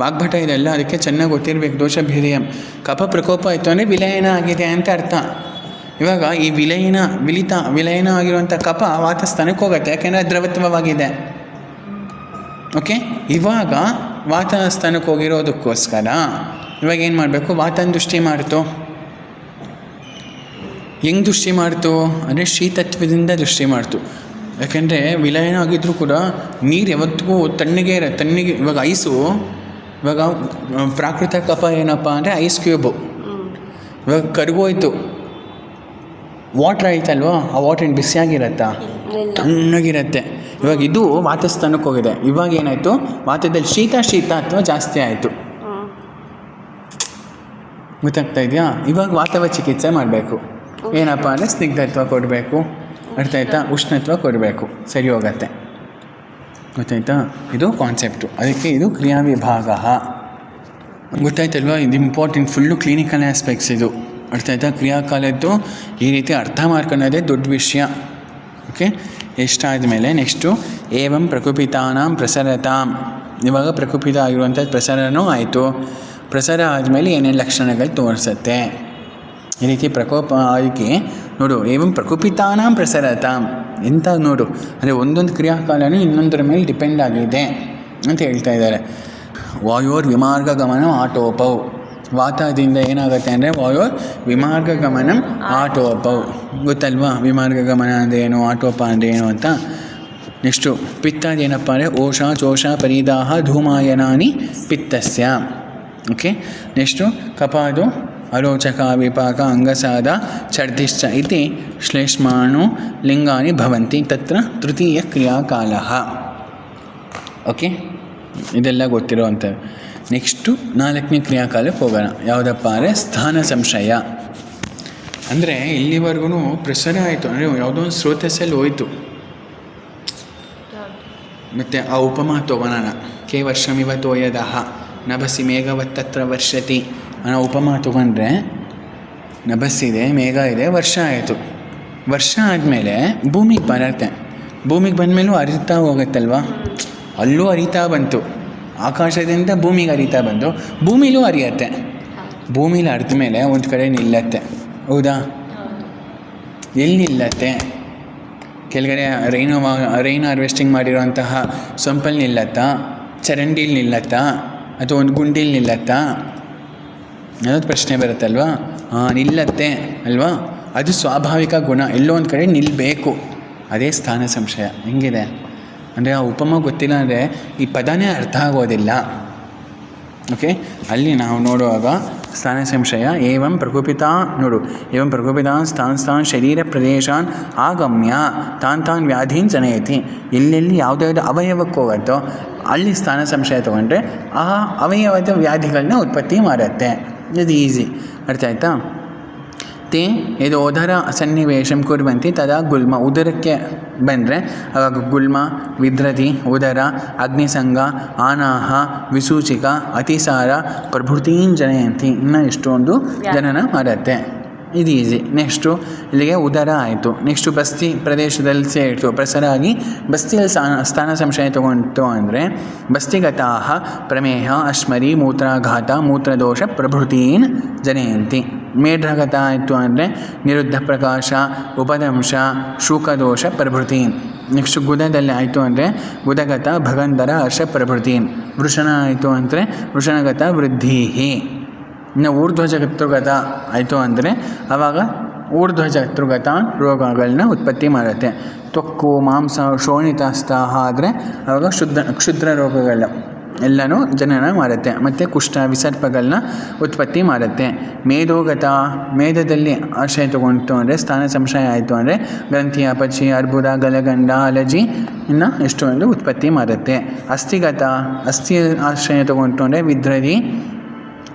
ವಾಗ್ಭಟ ಇದೆಲ್ಲ ಅದಕ್ಕೆ ಚೆನ್ನಾಗಿ ಗೊತ್ತಿರಬೇಕು. ದೋಷ ಭೇದಿಯಂ, ಕಫ ಪ್ರಕೋಪ ಆಯಿತು ಅಂದರೆ ವಿಲಯನ ಆಗಿದೆ ಅಂತ ಅರ್ಥ. ಇವಾಗ ಈ ವಿಲಯನ ಆಗಿರುವಂಥ ಕಫ ವಾತಸ್ಥಾನಕ್ಕೆ ಹೋಗುತ್ತೆ, ಯಾಕೆಂದರೆ ದ್ರವತ್ವವಾಗಿದೆ. ಓಕೆ, ಇವಾಗ ವಾತಸ್ಥಾನಕ್ಕೆ ಹೋಗಿರೋದಕ್ಕೋಸ್ಕರ ಇವಾಗ ಏನು ಮಾಡಬೇಕು, ವಾತನ ದೃಷ್ಟಿ ಮಾಡ್ತು. ಹೆಂಗೆ ದೃಷ್ಟಿ ಮಾಡ್ತು ಅಂದರೆ ಶೀತತ್ವದಿಂದ ದೃಷ್ಟಿ ಮಾಡ್ತು. ಯಾಕೆಂದರೆ ವಿಲಯನ ಆಗಿದ್ದರೂ ಕೂಡ ನೀರು ಯಾವತ್ತಿಗೂ ತಣ್ಣಗೆ ಇವಾಗ ಐಸು, ಇವಾಗ ಪ್ರಾಕೃತ ಕಫ ಏನಪ್ಪ ಅಂದರೆ ಐಸ್ ಕ್ಯೂಬು ಇವಾಗ ಕರಗೋಯ್ತು. ವಾಟ್ರ್ ಆಯ್ತಲ್ವ, ಆ ವಾಟ್ರ್ ಏನು ಬಿಸಿಯಾಗಿರತ್ತಾ, ತಣ್ಣಗಿರುತ್ತೆ. ಇವಾಗ ಇದು ವಾತಸ್ಥಾನಕ್ಕೆ ಹೋಗಿದೆ. ಇವಾಗ ಏನಾಯಿತು, ವಾತದಲ್ಲಿ ಶೀತತ್ವ ಜಾಸ್ತಿ ಆಯಿತು. ಗೊತ್ತಾಗ್ತಾ ಇದೆಯಾ. ಇವಾಗ ವಾತವ ಚಿಕಿತ್ಸೆ ಮಾಡಬೇಕು. ಏನಪ್ಪ ಅಂದರೆ ಸ್ನಿಗ್ಧತ್ವ ಕೊಡಬೇಕು, ಅರ್ಥ ಆಯ್ತಾ, ಉಷ್ಣತ್ವ ಕೊಡಬೇಕು, ಸರಿ ಹೋಗತ್ತೆ. ಗೊತ್ತಾಯ್ತಾ, ಇದು ಕಾನ್ಸೆಪ್ಟು. ಅದಕ್ಕೆ ಇದು ಕ್ರಿಯಾ ವಿಭಾಗ. ಗೊತ್ತಾಯ್ತಲ್ವ, ಇದು ಇಂಪಾರ್ಟೆಂಟ್, ಫುಲ್ಲು ಕ್ಲಿನಿಕಲ್ ಆಸ್ಪೆಕ್ಟ್ಸ್ ಇದು. ಅರ್ಥ ಆಯ್ತಾ, ಕ್ರಿಯಾಕಾಲದ್ದು ಈ ರೀತಿ ಅರ್ಥ ಮಾಡ್ಕೊಳ್ಳೋದೇ ದೊಡ್ಡ ವಿಷಯ. ಓಕೆ, ಎಷ್ಟಾದಮೇಲೆ ನೆಕ್ಸ್ಟು ಏವಂ ಪ್ರಕುಪಿತಾನಾಂ ಪ್ರಸರತಾಂ. ಇವಾಗ ಪ್ರಕುಪಿತ ಆಗಿರುವಂಥ ಪ್ರಸರನೂ ಆಯಿತು. ಪ್ರಸರ ಆದಮೇಲೆ ಏನೇನು ಲಕ್ಷಣಗಳು ತೋರಿಸುತ್ತೆ. ಈ ರೀತಿ ಪ್ರಕೋಪ ಆಗಿ ನೋಡು, ಏವಂ ಪ್ರಕುಪಿತಾನಾಂ ಪ್ರಸರತಾಂ ಎಂತ ನೋಡು, ಅಂದರೆ ಒಂದೊಂದು ಕ್ರಿಯಾಕಾಲನೂ ಇನ್ನೊಂದರ ಮೇಲೆ ಡಿಪೆಂಡ್ ಆಗಿದೆ ಅಂತ ಹೇಳ್ತಾ ಇದ್ದಾರೆ. ವಾಯೋರ್ ವಿಮಾರ್ಗ ಗಮನ ಆಟೋಪವು, ವಾತದಿಂದ ಏನಾಗುತ್ತೆ ಅಂದರೆ ವಾಯೋರ್ ವಿಮಾರ್ಗ ಗಮನಂ ಆಟೋಪವು. ಗೊತ್ತಲ್ವಾ ವಿಮಾರ್ಗ ಗಮನ ಅಂದರೆ ಏನು, ಆಟೋಪ ಅಂದರೆ ಏನು ಅಂತ. ನೆಕ್ಸ್ಟು ಪಿತ್ತಾದೇನಪ್ಪ ಅಂದರೆ ಓಷ ಚೋಷ ಪರಿದಾಹ ಧೂಮಾಯನಾನಿ ಪಿತ್ತಸ್ಯ. ಓಕೆ, ನೆಕ್ಸ್ಟು ಕಪಾದು ಅರೋಚಕ ವಿಪಾಕ ಅಂಗಸಾದ ಛರ್ದಿಶ್ಚ ಇತಿ ಶ್ಲೇಷ್ಮಾಣು ಲಿಂಗಾನಿ ಭವಂತಿ ತತ್ರ ತೃತೀಯ ಕ್ರಿಯಾಕಾಲಃ. ಓಕೆ, ಇದೆಲ್ಲ ಗೊತ್ತಿರೋವಂಥದ್ದು. ನೆಕ್ಸ್ಟು 4ನೇ ಕ್ರಿಯಾಕಾಲಕ್ಕೆ ಹೋಗೋಣ. ಯಾವುದಪ್ಪ ಅಂದರೆ ಸ್ಥಾನ ಸಂಶಯ. ಅಂದರೆ ಇಲ್ಲಿವರೆಗೂ ಪ್ರಸರ ಆಯಿತು, ಅಂದರೆ ಯಾವುದೋ ಒಂದು ಸ್ರೋತಸ್ಸಲ್ಲಿ ಹೋಯಿತು. ಮತ್ತು ಆ ಉಪಮಾ ತೊಗೊಳೋಣ. ಕೆ ವರ್ಷಮಿವ ತೋಯದಹ ನಭಸಿ ಮೇಘವತ್ತತ್ರ ವರ್ಷತಿ ಅನ್ನೋ ಉಪಮಾ ತೊಗೊಂಡ್ರೆ, ನಭಸ್ಸಿದೆ, ಮೇಘ ಇದೆ, ವರ್ಷ ಆಯಿತು. ವರ್ಷ ಆದಮೇಲೆ ಭೂಮಿಗೆ ಬರುತ್ತೆ. ಭೂಮಿಗೆ ಬಂದಮೇಲೂ ಹರಿತಾ ಹೋಗುತ್ತಲ್ವ, ಅಲ್ಲೂ ಹರಿತಾ ಬಂತು. ಆಕಾಶದಿಂದ ಭೂಮಿಗೆ ಹರಿತಾ ಬಂದು ಭೂಮಿಲೂ ಹರಿಯತ್ತೆ. ಭೂಮಿಲಿ ಹರಿದ ಮೇಲೆ ಒಂದು ಕಡೆ ನಿಲ್ಲತ್ತೆ, ಹೌದಾ. ಎಲ್ಲಿ ನಿಲ್ಲತ್ತೆ, ಕೆಳಗಡೆ ರೈನ್ ಹಾರ್ವೆಸ್ಟಿಂಗ್ ಮಾಡಿರೋಂತಹ ಸೊಂಪಲ್ಲಿ ನಿಲ್ಲತ್ತಾ, ಚರಂಡಿಲಿ ನಿಲ್ಲತ್ತಾ, ಅಥವಾ ಒಂದು ಗುಂಡಿಲಿ ನಿಲ್ಲತ್ತಾ ಅನ್ನೋದು ಪ್ರಶ್ನೆ ಬರುತ್ತಲ್ವಾ. ನಿಲ್ಲತ್ತೆ ಅಲ್ವಾ, ಅದು ಸ್ವಾಭಾವಿಕ ಗುಣ. ಎಲ್ಲೋ ಒಂದು ಕಡೆ ನಿಲ್ಲಬೇಕು, ಅದೇ ಸ್ಥಾನ ಸಂಶಯ. ಹೆಂಗಿದೆ ಅಂದರೆ ಆ ಉಪಮ ಗೊತ್ತಿಲ್ಲ ಅಂದರೆ ಈ ಪದನೇ ಅರ್ಥ ಆಗೋದಿಲ್ಲ. ಓಕೆ, ಅಲ್ಲಿ ನಾವು ನೋಡುವಾಗ ಸ್ಥಾನ ಸಂಶಯ ಏವಂ ಪ್ರಕುಪಿತ ನೋಡು, ಏವಂ ಪ್ರಕುಪಿತ ಸ್ಥಾನ್ ಶರೀರ ಪ್ರದೇಶಾನ್ ಆಗಮ್ಯ ತಾನ್ ವ್ಯಾಧೀನ್ ಜನಯತಿ. ಎಲ್ಲೆಲ್ಲಿ ಯಾವುದ್ಯಾವುದು ಅವಯವಕ್ಕೆ ಹೋಗುತ್ತೋ ಅಲ್ಲಿ ಸ್ಥಾನ ಸಂಶಯ ತೊಗೊಂಡ್ರೆ ಆ ಅವಯವದ ವ್ಯಾಧಿಗಳನ್ನ ಉತ್ಪತ್ತಿ ಮಾಡುತ್ತೆ. ಇದು ಈಸಿ, ಅರ್ಥ ಆಯ್ತಾ. ತೇ ಇದು ಉದರ ಸನ್ನಿವೇಶಂ ಕುರ್ವಂತಿ ತದಾ ಗುಲ್ಮ. ಉದರಕ್ಕೆ ಬಂದರೆ ಆವಾಗ ಗುಲ್ಮ, ವಿದ್ರತಿ, ಉದರ, ಅಗ್ನಿಸಂಗ, ಆನಾಹ, ವಿಸೂಚಿಕ, ಅತಿಸಾರ ಪ್ರಭೃತೀನ್ ಜನಯಂತಿ. ಇನ್ನು ಎಷ್ಟೊಂದು ಜನನ ಮಾಡುತ್ತೆ. ಇದು ಈಸಿ. ನೆಕ್ಸ್ಟು ಇಲ್ಲಿಗೆ ಉದರ ಆಯಿತು. ನೆಕ್ಸ್ಟು ಬಸ್ತಿ ಪ್ರದೇಶದಲ್ಲಿ ಸೇರಿತು, ಪ್ರಸರ ಆಗಿ ಬಸ್ತಿಯಲ್ಲಿ ಸ್ಥಾನ ಸಂಶಯ ತೊಗೊಂಡು ಅಂದರೆ ಬಸ್ತಿಗತಾಹ ಪ್ರಮೇಹ ಅಶ್ಮರಿ ಮೂತ್ರಾಘಾತ ಮೂತ್ರದೋಷ ಪ್ರಭೃತೀನ್ ಜನಯಂತಿ. ಮೇಢ್ರಗತ ಆಯಿತು ಅಂದರೆ ನಿರುದ್ಧ ಪ್ರಕಾಶ ಉಪದಂಶ ಶೂಕದೋಷ ಪ್ರಭೃತೀನ್. ನೆಕ್ಸ್ಟ್ ಗುದದಲ್ಲಿ ಆಯಿತು ಅಂದರೆ ಗುದಗತ ಭಗಂಧರ ಹರ್ಷ ಪ್ರಭೃತೀನ್. ವೃಷಣ ಆಯಿತು ಅಂದರೆ ವೃಷಣಗತ ವೃದ್ಧಿ. ಇನ್ನು ಊರ್ಧ್ವಜಗತೃಗತ ಆಯಿತು ಅಂದರೆ ಆವಾಗ ಊರ್ಧ್ವಜಗತೃಗತ ರೋಗಗಳನ್ನ ಉತ್ಪತ್ತಿ ಮಾಡುತ್ತೆ. ತ್ವಕ್ಕು ಮಾಂಸ ಶೋಣಿತಾಸ್ತಾಹ ಆದರೆ ಆವಾಗ ಕ್ಷುದ್ರ ರೋಗಗಳ ಎಲ್ಲನೂ ಜನನ ಮಾಡುತ್ತೆ. ಮತ್ತು ಕುಷ್ಠ ವಿಸರ್ಪಗಳನ್ನ ಉತ್ಪತ್ತಿ ಮಾಡುತ್ತೆ. ಮೇಧೋಗತ ಮೇಧದಲ್ಲಿ ಆಶ್ರಯ ತಗೊಂಡು ಅಂದರೆ ಸ್ಥಾನ ಸಂಶಯ ಆಯಿತು ಅಂದರೆ ಗ್ರಂಥಿ ಅಪಚಿ ಅರ್ಬುದ ಗಲಗಂಡ ಅಲಜಿ ಇನ್ನು ಎಷ್ಟೊಂದು ಉತ್ಪತ್ತಿ ಮಾಡುತ್ತೆ. ಅಸ್ಥಿಗತ ಅಸ್ಥಿ ಆಶ್ರಯ ತಗೊಂಡು ಅಂದರೆ ವಿದ್ರದಿ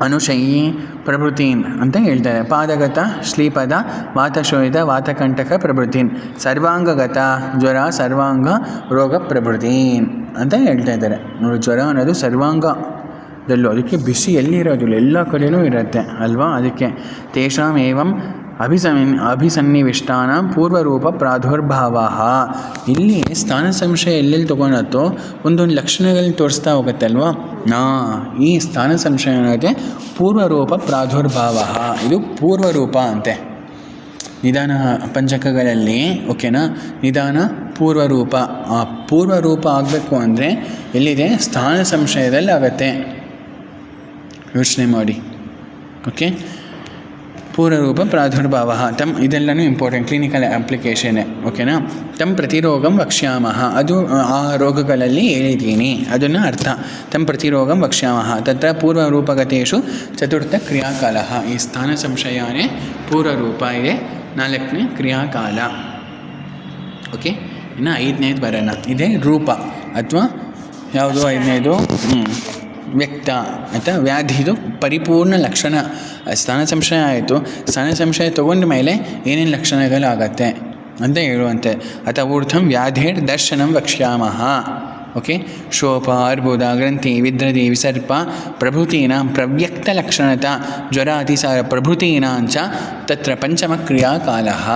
ಅನುಶಯಿ ಪ್ರಭೃತೀನ್ ಅಂತ ಹೇಳ್ತಾರೆ. ಪಾದಗತ ಶ್ಲೀಪದ ವಾತಶೋಯಿತ ವಾತಕಂಟಕ ಪ್ರಭೃತೀನ್, ಸರ್ವಾಂಗಗತ ಜ್ವರ ಸರ್ವಾಂಗ ರೋಗ ಪ್ರಭೃತೀನ್ ಅಂತ ಹೇಳ್ತಾ ಇದ್ದಾರೆ. ನೋಡಿ, ಜ್ವರ ಅನ್ನೋದು ಸರ್ವಾಂಗದಲ್ಲೂ, ಅದಕ್ಕೆ ಬಿಸಿ ಎಲ್ಲಿರೋದಿಲ್ಲ, ಎಲ್ಲ ಕಡೆಯೂ ಇರುತ್ತೆ ಅಲ್ವಾ. ಅದಕ್ಕೆ ತೇಷಾಂ ಏವಂ ಅಭಿಸನ್ನಿವಿಷ್ಟಾನ ಪೂರ್ವರೂಪ ಪ್ರಾದುರ್ಭಾವ. ಇಲ್ಲಿ ಸ್ಥಾನ ಸಂಶಯ ಎಲ್ಲೆಲ್ಲಿ ತೊಗೊಂಡತ್ತೋ ಒಂದೊಂದು ಲಕ್ಷಣಗಳಲ್ಲಿ ತೋರಿಸ್ತಾ ಹೋಗುತ್ತೆ ಅಲ್ವಾ. ಈ ಸ್ಥಾನ ಸಂಶಯ ಅನ್ನೋದೇ ಪೂರ್ವರೂಪ ಪ್ರಾದುರ್ಭಾವ. ಇದು ಪೂರ್ವರೂಪ ಅಂತೆ ನಿಧಾನ ಪಂಚಕಗಳಲ್ಲಿ. ಓಕೆನಾ, ನಿಧಾನ ಪೂರ್ವರೂಪ. ಆ ಪೂರ್ವರೂಪ ಆಗಬೇಕು ಅಂದರೆ ಎಲ್ಲಿದೆ? ಸ್ಥಾನ ಸಂಶಯದಲ್ಲಿ ಆಗುತ್ತೆ. ಯೋಚನೆ ಮಾಡಿ. ಓಕೆ, ಪೂರ್ವರೂಪ ಪ್ರಾದುರ್ಭಾವ ಇದೆಲ್ಲನೂ ಇಂಪಾರ್ಟೆಂಟ್ ಕ್ಲಿನಿಕಲ್ ಅಪ್ಲಿಕೇಶನ್ನೇ. ಓಕೆನಾ. ಪ್ರತಿರೋಗಂ ವಕ್ಷ್ಯಾಮಃ, ಅದು ಆ ರೋಗಗಳಲ್ಲಿ ಹೇಳಿದ್ದೀನಿ, ಅದನ್ನು ಅರ್ಥ. ಪ್ರತಿರೋಗಂ ವಕ್ಷ್ಯಾಮಃ ತತ್ರ ಪೂರ್ವರೂಪಗತೇಷು ಚತುರ್ಥ ಕ್ರಿಯಾಕಾಲ. ಈ ಸ್ಥಾನ ಸಂಶಯನೇ ಪೂರ್ವರೂಪ ಇದೆ, 4ನೇ ಕ್ರಿಯಾಕಾಲ. ಓಕೆ, ಇನ್ನು 5ನೇದು ಬರೋಣ. ಇದೇ ರೂಪ ಅಥವಾ ಯಾವುದು 5ನೇದು? ವ್ಯಕ್ತ ಅಥವಾ ವ್ಯಾಧಿದು ಪರಿಪೂರ್ಣ ಲಕ್ಷಣ. ಸ್ಥಾನ ಸಂಶಯ ಆಯಿತು, ಸ್ಥಾನ ಸಂಶಯ ತೊಗೊಂಡ ಮೇಲೆ ಏನೇನು ಲಕ್ಷಣಗಳಾಗತ್ತೆ ಅಂತ ಹೇಳುವಂತೆ. ಅಥವಾ ಊರ್ಧ್ವಂ ವ್ಯಾಧಿರ್ ದರ್ಶನಂ ವಕ್ಷ್ಯಾಮಃ. ಓಕೆ, ಶೋಪ ಅರ್ಬುದ ಗ್ರಂಥಿ ವಿದ್ರದಿ ವಿಸರ್ಪ ಪ್ರಭೃತೀನಾಂ ಪ್ರವ್ಯಕ್ತ ಲಕ್ಷಣತ ಜ್ವರ ಅತಿಸಾರ ಪ್ರಭೃತೀನಾಂಚ ತತ್ರ ಪಂಚಮ ಕ್ರಿಯಾಕಾಲಃ.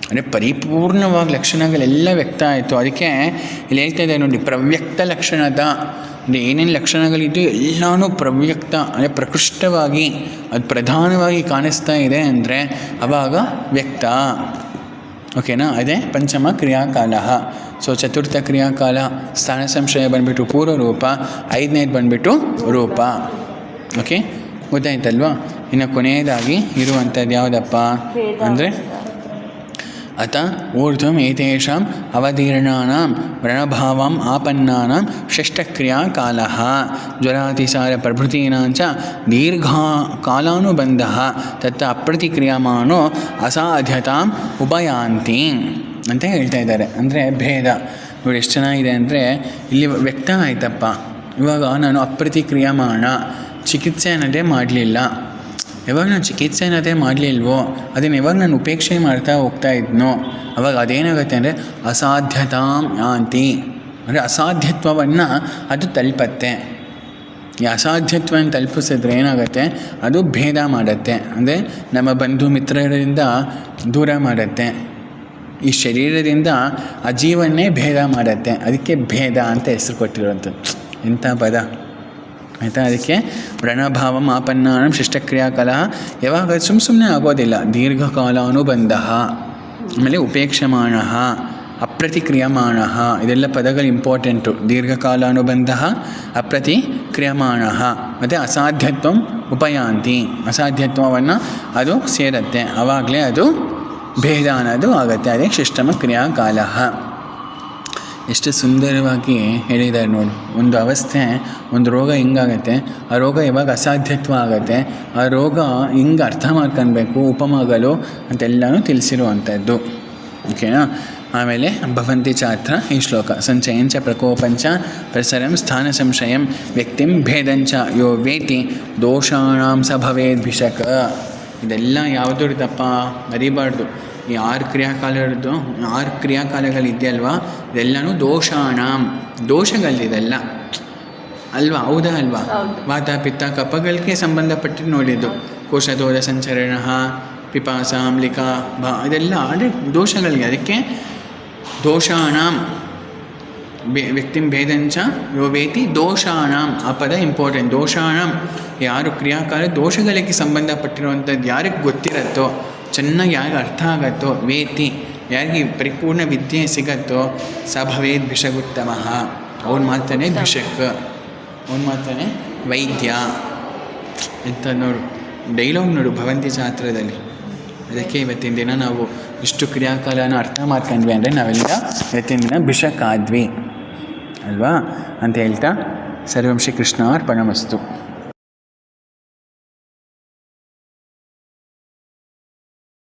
ಅಂದರೆ ಪರಿಪೂರ್ಣವಾಗಿ ಲಕ್ಷಣಗಳೆಲ್ಲ ವ್ಯಕ್ತ ಆಯಿತು. ಅದಕ್ಕೆ ಇಲ್ಲಿ ಹೇಳ್ತಾ ಇದೆ ನೋಡಿ, ಪ್ರವ್ಯಕ್ತ ಲಕ್ಷಣದ ಅಂದರೆ ಏನೇನು ಲಕ್ಷಣಗಳಿದ್ದು ಎಲ್ಲನೂ ಪ್ರವ್ಯಕ್ತ ಅಂದರೆ ಪ್ರಕೃಷ್ಟವಾಗಿ ಅದು ಪ್ರಧಾನವಾಗಿ ಕಾಣಿಸ್ತಾ ಇದೆ ಅಂದರೆ ಆವಾಗ ವ್ಯಕ್ತ. ಓಕೆನಾ, ಅದೇ ಪಂಚಮ ಕ್ರಿಯಾಕಾಲ. ಸೊ ಚತುರ್ಥ ಕ್ರಿಯಾಕಾಲ ಸ್ಥಾನ ಸಂಶಯ ಬಂದುಬಿಟ್ಟು ಪೂರ್ವರೂಪ, 5ನೇದು ಬಂದುಬಿಟ್ಟು ರೂಪ. ಓಕೆ, ಗೊತ್ತಾಯ್ತಲ್ವಾ. ಇನ್ನು ಕೊನೆಯದಾಗಿ ಇರುವಂಥದ್ದು ಯಾವುದಪ್ಪ ಅಂದರೆ ಅತ ಊರ್ಧ್ವಂ ಏತೇಷಾಂ ಅವತೀರ್ಣಾನಾಂ ವ್ರಣಭಾವಂ ಆಪನ್ನಾನಾಂ ಷಷ್ಠಕ್ರಿಯಾಕಾಲಃ ಜ್ವರಾತಿಸಾರ ಪ್ರಭೃತೀನಾಂಚ ದೀರ್ಘಕಾಲಾನುಬಂಧಃ ತತ್ತ ಅಪ್ರತಿಕ್ರಿಯಮಾನೋ ಅಸಾಧ್ಯತಾಂ ಉಪಯಾಂತಿ ಅಂತ ಹೇಳ್ತಾ ಇದ್ದಾರೆ. ಅಂದರೆ ಭೇದ ನೋಡಿ ಎಷ್ಟು ಚೆನ್ನಾಗಿದೆ ಅಂದರೆ ಇಲ್ಲಿ ವ್ಯಕ್ತ ಆಯ್ತಪ್ಪ. ಇವಾಗ ನಾನು ಅಪ್ರತಿಕ್ರಿಯಮಾಣ ಚಿಕಿತ್ಸೆ ಅನ್ನೋದೇ ಮಾಡಲಿಲ್ಲ. ಯಾವಾಗ ನಾನು ಚಿಕಿತ್ಸೆ ಅನ್ನೋದೇ ಮಾಡಲಿಲ್ವೋ ಅದನ್ನು ಯಾವಾಗ ನಾನು ಉಪೇಕ್ಷೆ ಮಾಡ್ತಾ ಹೋಗ್ತಾ ಇದ್ನೋ ಅವಾಗ ಅದೇನಾಗುತ್ತೆ ಅಂದರೆ ಅಸಾಧ್ಯತಾಂ ಯಾಂತಿ, ಅಂದರೆ ಅಸಾಧ್ಯತ್ವವನ್ನು ಅದು ತಲುಪತ್ತೆ. ಈ ಅಸಾಧ್ಯತ್ವವನ್ನು ತಲುಪಿಸಿದ್ರೆ ಏನಾಗುತ್ತೆ, ಅದು ಭೇದ ಮಾಡುತ್ತೆ. ಅಂದರೆ ನಮ್ಮ ಬಂಧು ಮಿತ್ರರಿಂದ ದೂರ ಮಾಡುತ್ತೆ. ಈ ಶರೀರದಿಂದ ಆ ಜೀವನ್ನೇ ಭೇದ ಮಾಡುತ್ತೆ. ಅದಕ್ಕೆ ಭೇದ ಅಂತ ಹೆಸರು ಕೊಟ್ಟಿರುವಂಥದ್ದು. ಎಂಥ ಪದ ಆಯಿತಾ. ಅದಕ್ಕೆ ವ್ರಣಭಾವಂ ಆಪನ್ನಾನಂ ಶಿಷ್ಟಕ್ರಿಯಾಕಾಲ. ಯಾವಾಗ ಸುಮ್ಮನೆ ಆಗೋದಿಲ್ಲ. ದೀರ್ಘಕಾಲ ಅನುಬಂಧ, ಆಮೇಲೆ ಉಪೇಕ್ಷಮಾಣ, ಅಪ್ರತಿಕ್ರಿಯಮಾಣ, ಇದೆಲ್ಲ ಪದಗಳು ಇಂಪಾರ್ಟೆಂಟು. ದೀರ್ಘಕಾಲ ಅನುಬಂಧ, ಅಪ್ರತಿಕ್ರಿಯಮಾಣ ಮತ್ತು ಅಸಾಧ್ಯತ್ವಂ ಉಪಯಾಂತಿ, ಅಸಾಧ್ಯತ್ವವನ್ನು ಅದು ಸೇರುತ್ತೆ. ಆವಾಗಲೇ ಅದು ಭೇದ ಅನ್ನೋದು ಆಗುತ್ತೆ. ಅದೇ ಶಿಷ್ಟಮ ಕ್ರಿಯಾಕಾಲ. ಎಷ್ಟು ಸುಂದರವಾಗಿ ಹೇಳಿದ್ದಾರೆ ನೋಡಿ. ಒಂದು ಅವಸ್ಥೆ, ಒಂದು ರೋಗ ಹಿಂಗಾಗತ್ತೆ, ಆ ರೋಗ ಯಾವಾಗ ಅಸಾಧ್ಯತ್ವ ಆಗುತ್ತೆ, ಆ ರೋಗ ಹಿಂಗೆ ಅರ್ಥ ಮಾಡ್ಕೊಳ್ಬೇಕು ಉಪಮಗಳು ಅಂತೆಲ್ಲನೂ ತಿಳಿಸಿರುವಂಥದ್ದು. ಓಕೆನಾ. ಆಮೇಲೆ ಭವಂತಿ ಚಾತ್ರ ಈ ಶ್ಲೋಕ ಸಂಚಯಂಚ ಪ್ರಕೋಪಂಚ ಪ್ರಸರಂ ಸ್ಥಾನ ಸಂಶಯಂ ವ್ಯಕ್ತಿಂ ಭೇದಂಚ ಯೋ ವೇತಿ ದೋಷಾಣಾಂ ಸ ಭವೇದ್ ಭಿಷಕ. ಇದೆಲ್ಲ ಯಾವುದ್ರದ್ದಪ್ಪ ಮರಿಬಾರ್ದು. ಈ 6 ಕ್ರಿಯಾಕಾಲದ್ದು 6 ಕ್ರಿಯಾಕಾಲಗಳಿದೆಯಲ್ವಾ, ಇದೆಲ್ಲನೂ ದೋಷಾಣಾಂ, ದೋಷಗಳಿದೆಲ್ಲ ಅಲ್ವಾ. ಹೌದಾ ಅಲ್ವಾ. ವಾತ ಪಿತ್ತ ಕಫಗಳಿಗೆ ಸಂಬಂಧಪಟ್ಟು ನೋಡಿದ್ದು. ಕೋಶದೋಷ ಸಂಚರಣ, ಪಿಪಾಸ, ಆಮ್ಲಿಕ, ಇದೆಲ್ಲ ಅಂದರೆ ದೋಷಗಳಿಗೆ. ಅದಕ್ಕೆ ದೋಷಾಣಾಂ ವ್ಯಕ್ತಿಂ ಭೇದಂಚ ಯೋ ವೇತಿ ದೋಷಾಣಾಂ, ಆ ಪದ ಇಂಪಾರ್ಟೆಂಟ್. ದೋಷಾಣಾಂ, ಯಾರು ಕ್ರಿಯಾಕಾಲ ದೋಷಗಳಿಗೆ ಸಂಬಂಧಪಟ್ಟಿರುವಂಥದ್ದು ಯಾರಿಗೆ ಗೊತ್ತಿರತ್ತೋ, ಚೆನ್ನಾಗಿ ಯಾರಿಗೆ ಅರ್ಥ ಆಗತ್ತೋ, ವೇತಿ ಯಾರಿಗೆ ಪರಿಪೂರ್ಣ ವಿದ್ಯೆ ಸಿಗತ್ತೋ, ಸ ಭವೇದ್ ಭಿಷಗುತ್ತಮ, ಅವ್ನು ಮಾತಾನೆ ಭಿಷಕ್, ಅವ್ನು ಮಾತಾನೆ ವೈದ್ಯ ಅಂತ. ನೋಡು ಡೈಲಾಗ್ ನೋಡು ಭವಂತಿ ಚಾತ್ರದಲ್ಲಿ. ಅದಕ್ಕೆ ಇವತ್ತಿನ ದಿನ ನಾವು ಇಷ್ಟು ಕ್ರಿಯಾಕಾಲನ ಅರ್ಥ ಮಾಡ್ಕೊಂಡ್ವಿ ಅಂದರೆ ನಾವೆಲ್ಲ ಇವತ್ತಿನ ದಿನ ಭಿಷಕ್ ಆದ್ವಿ ಅಲ್ವಾ ಅಂತ ಹೇಳ್ತಾ ಸರ್ವಂ ಶ್ರೀ ಕೃಷ್ಣಾರ್ಪಣಮಸ್ತು.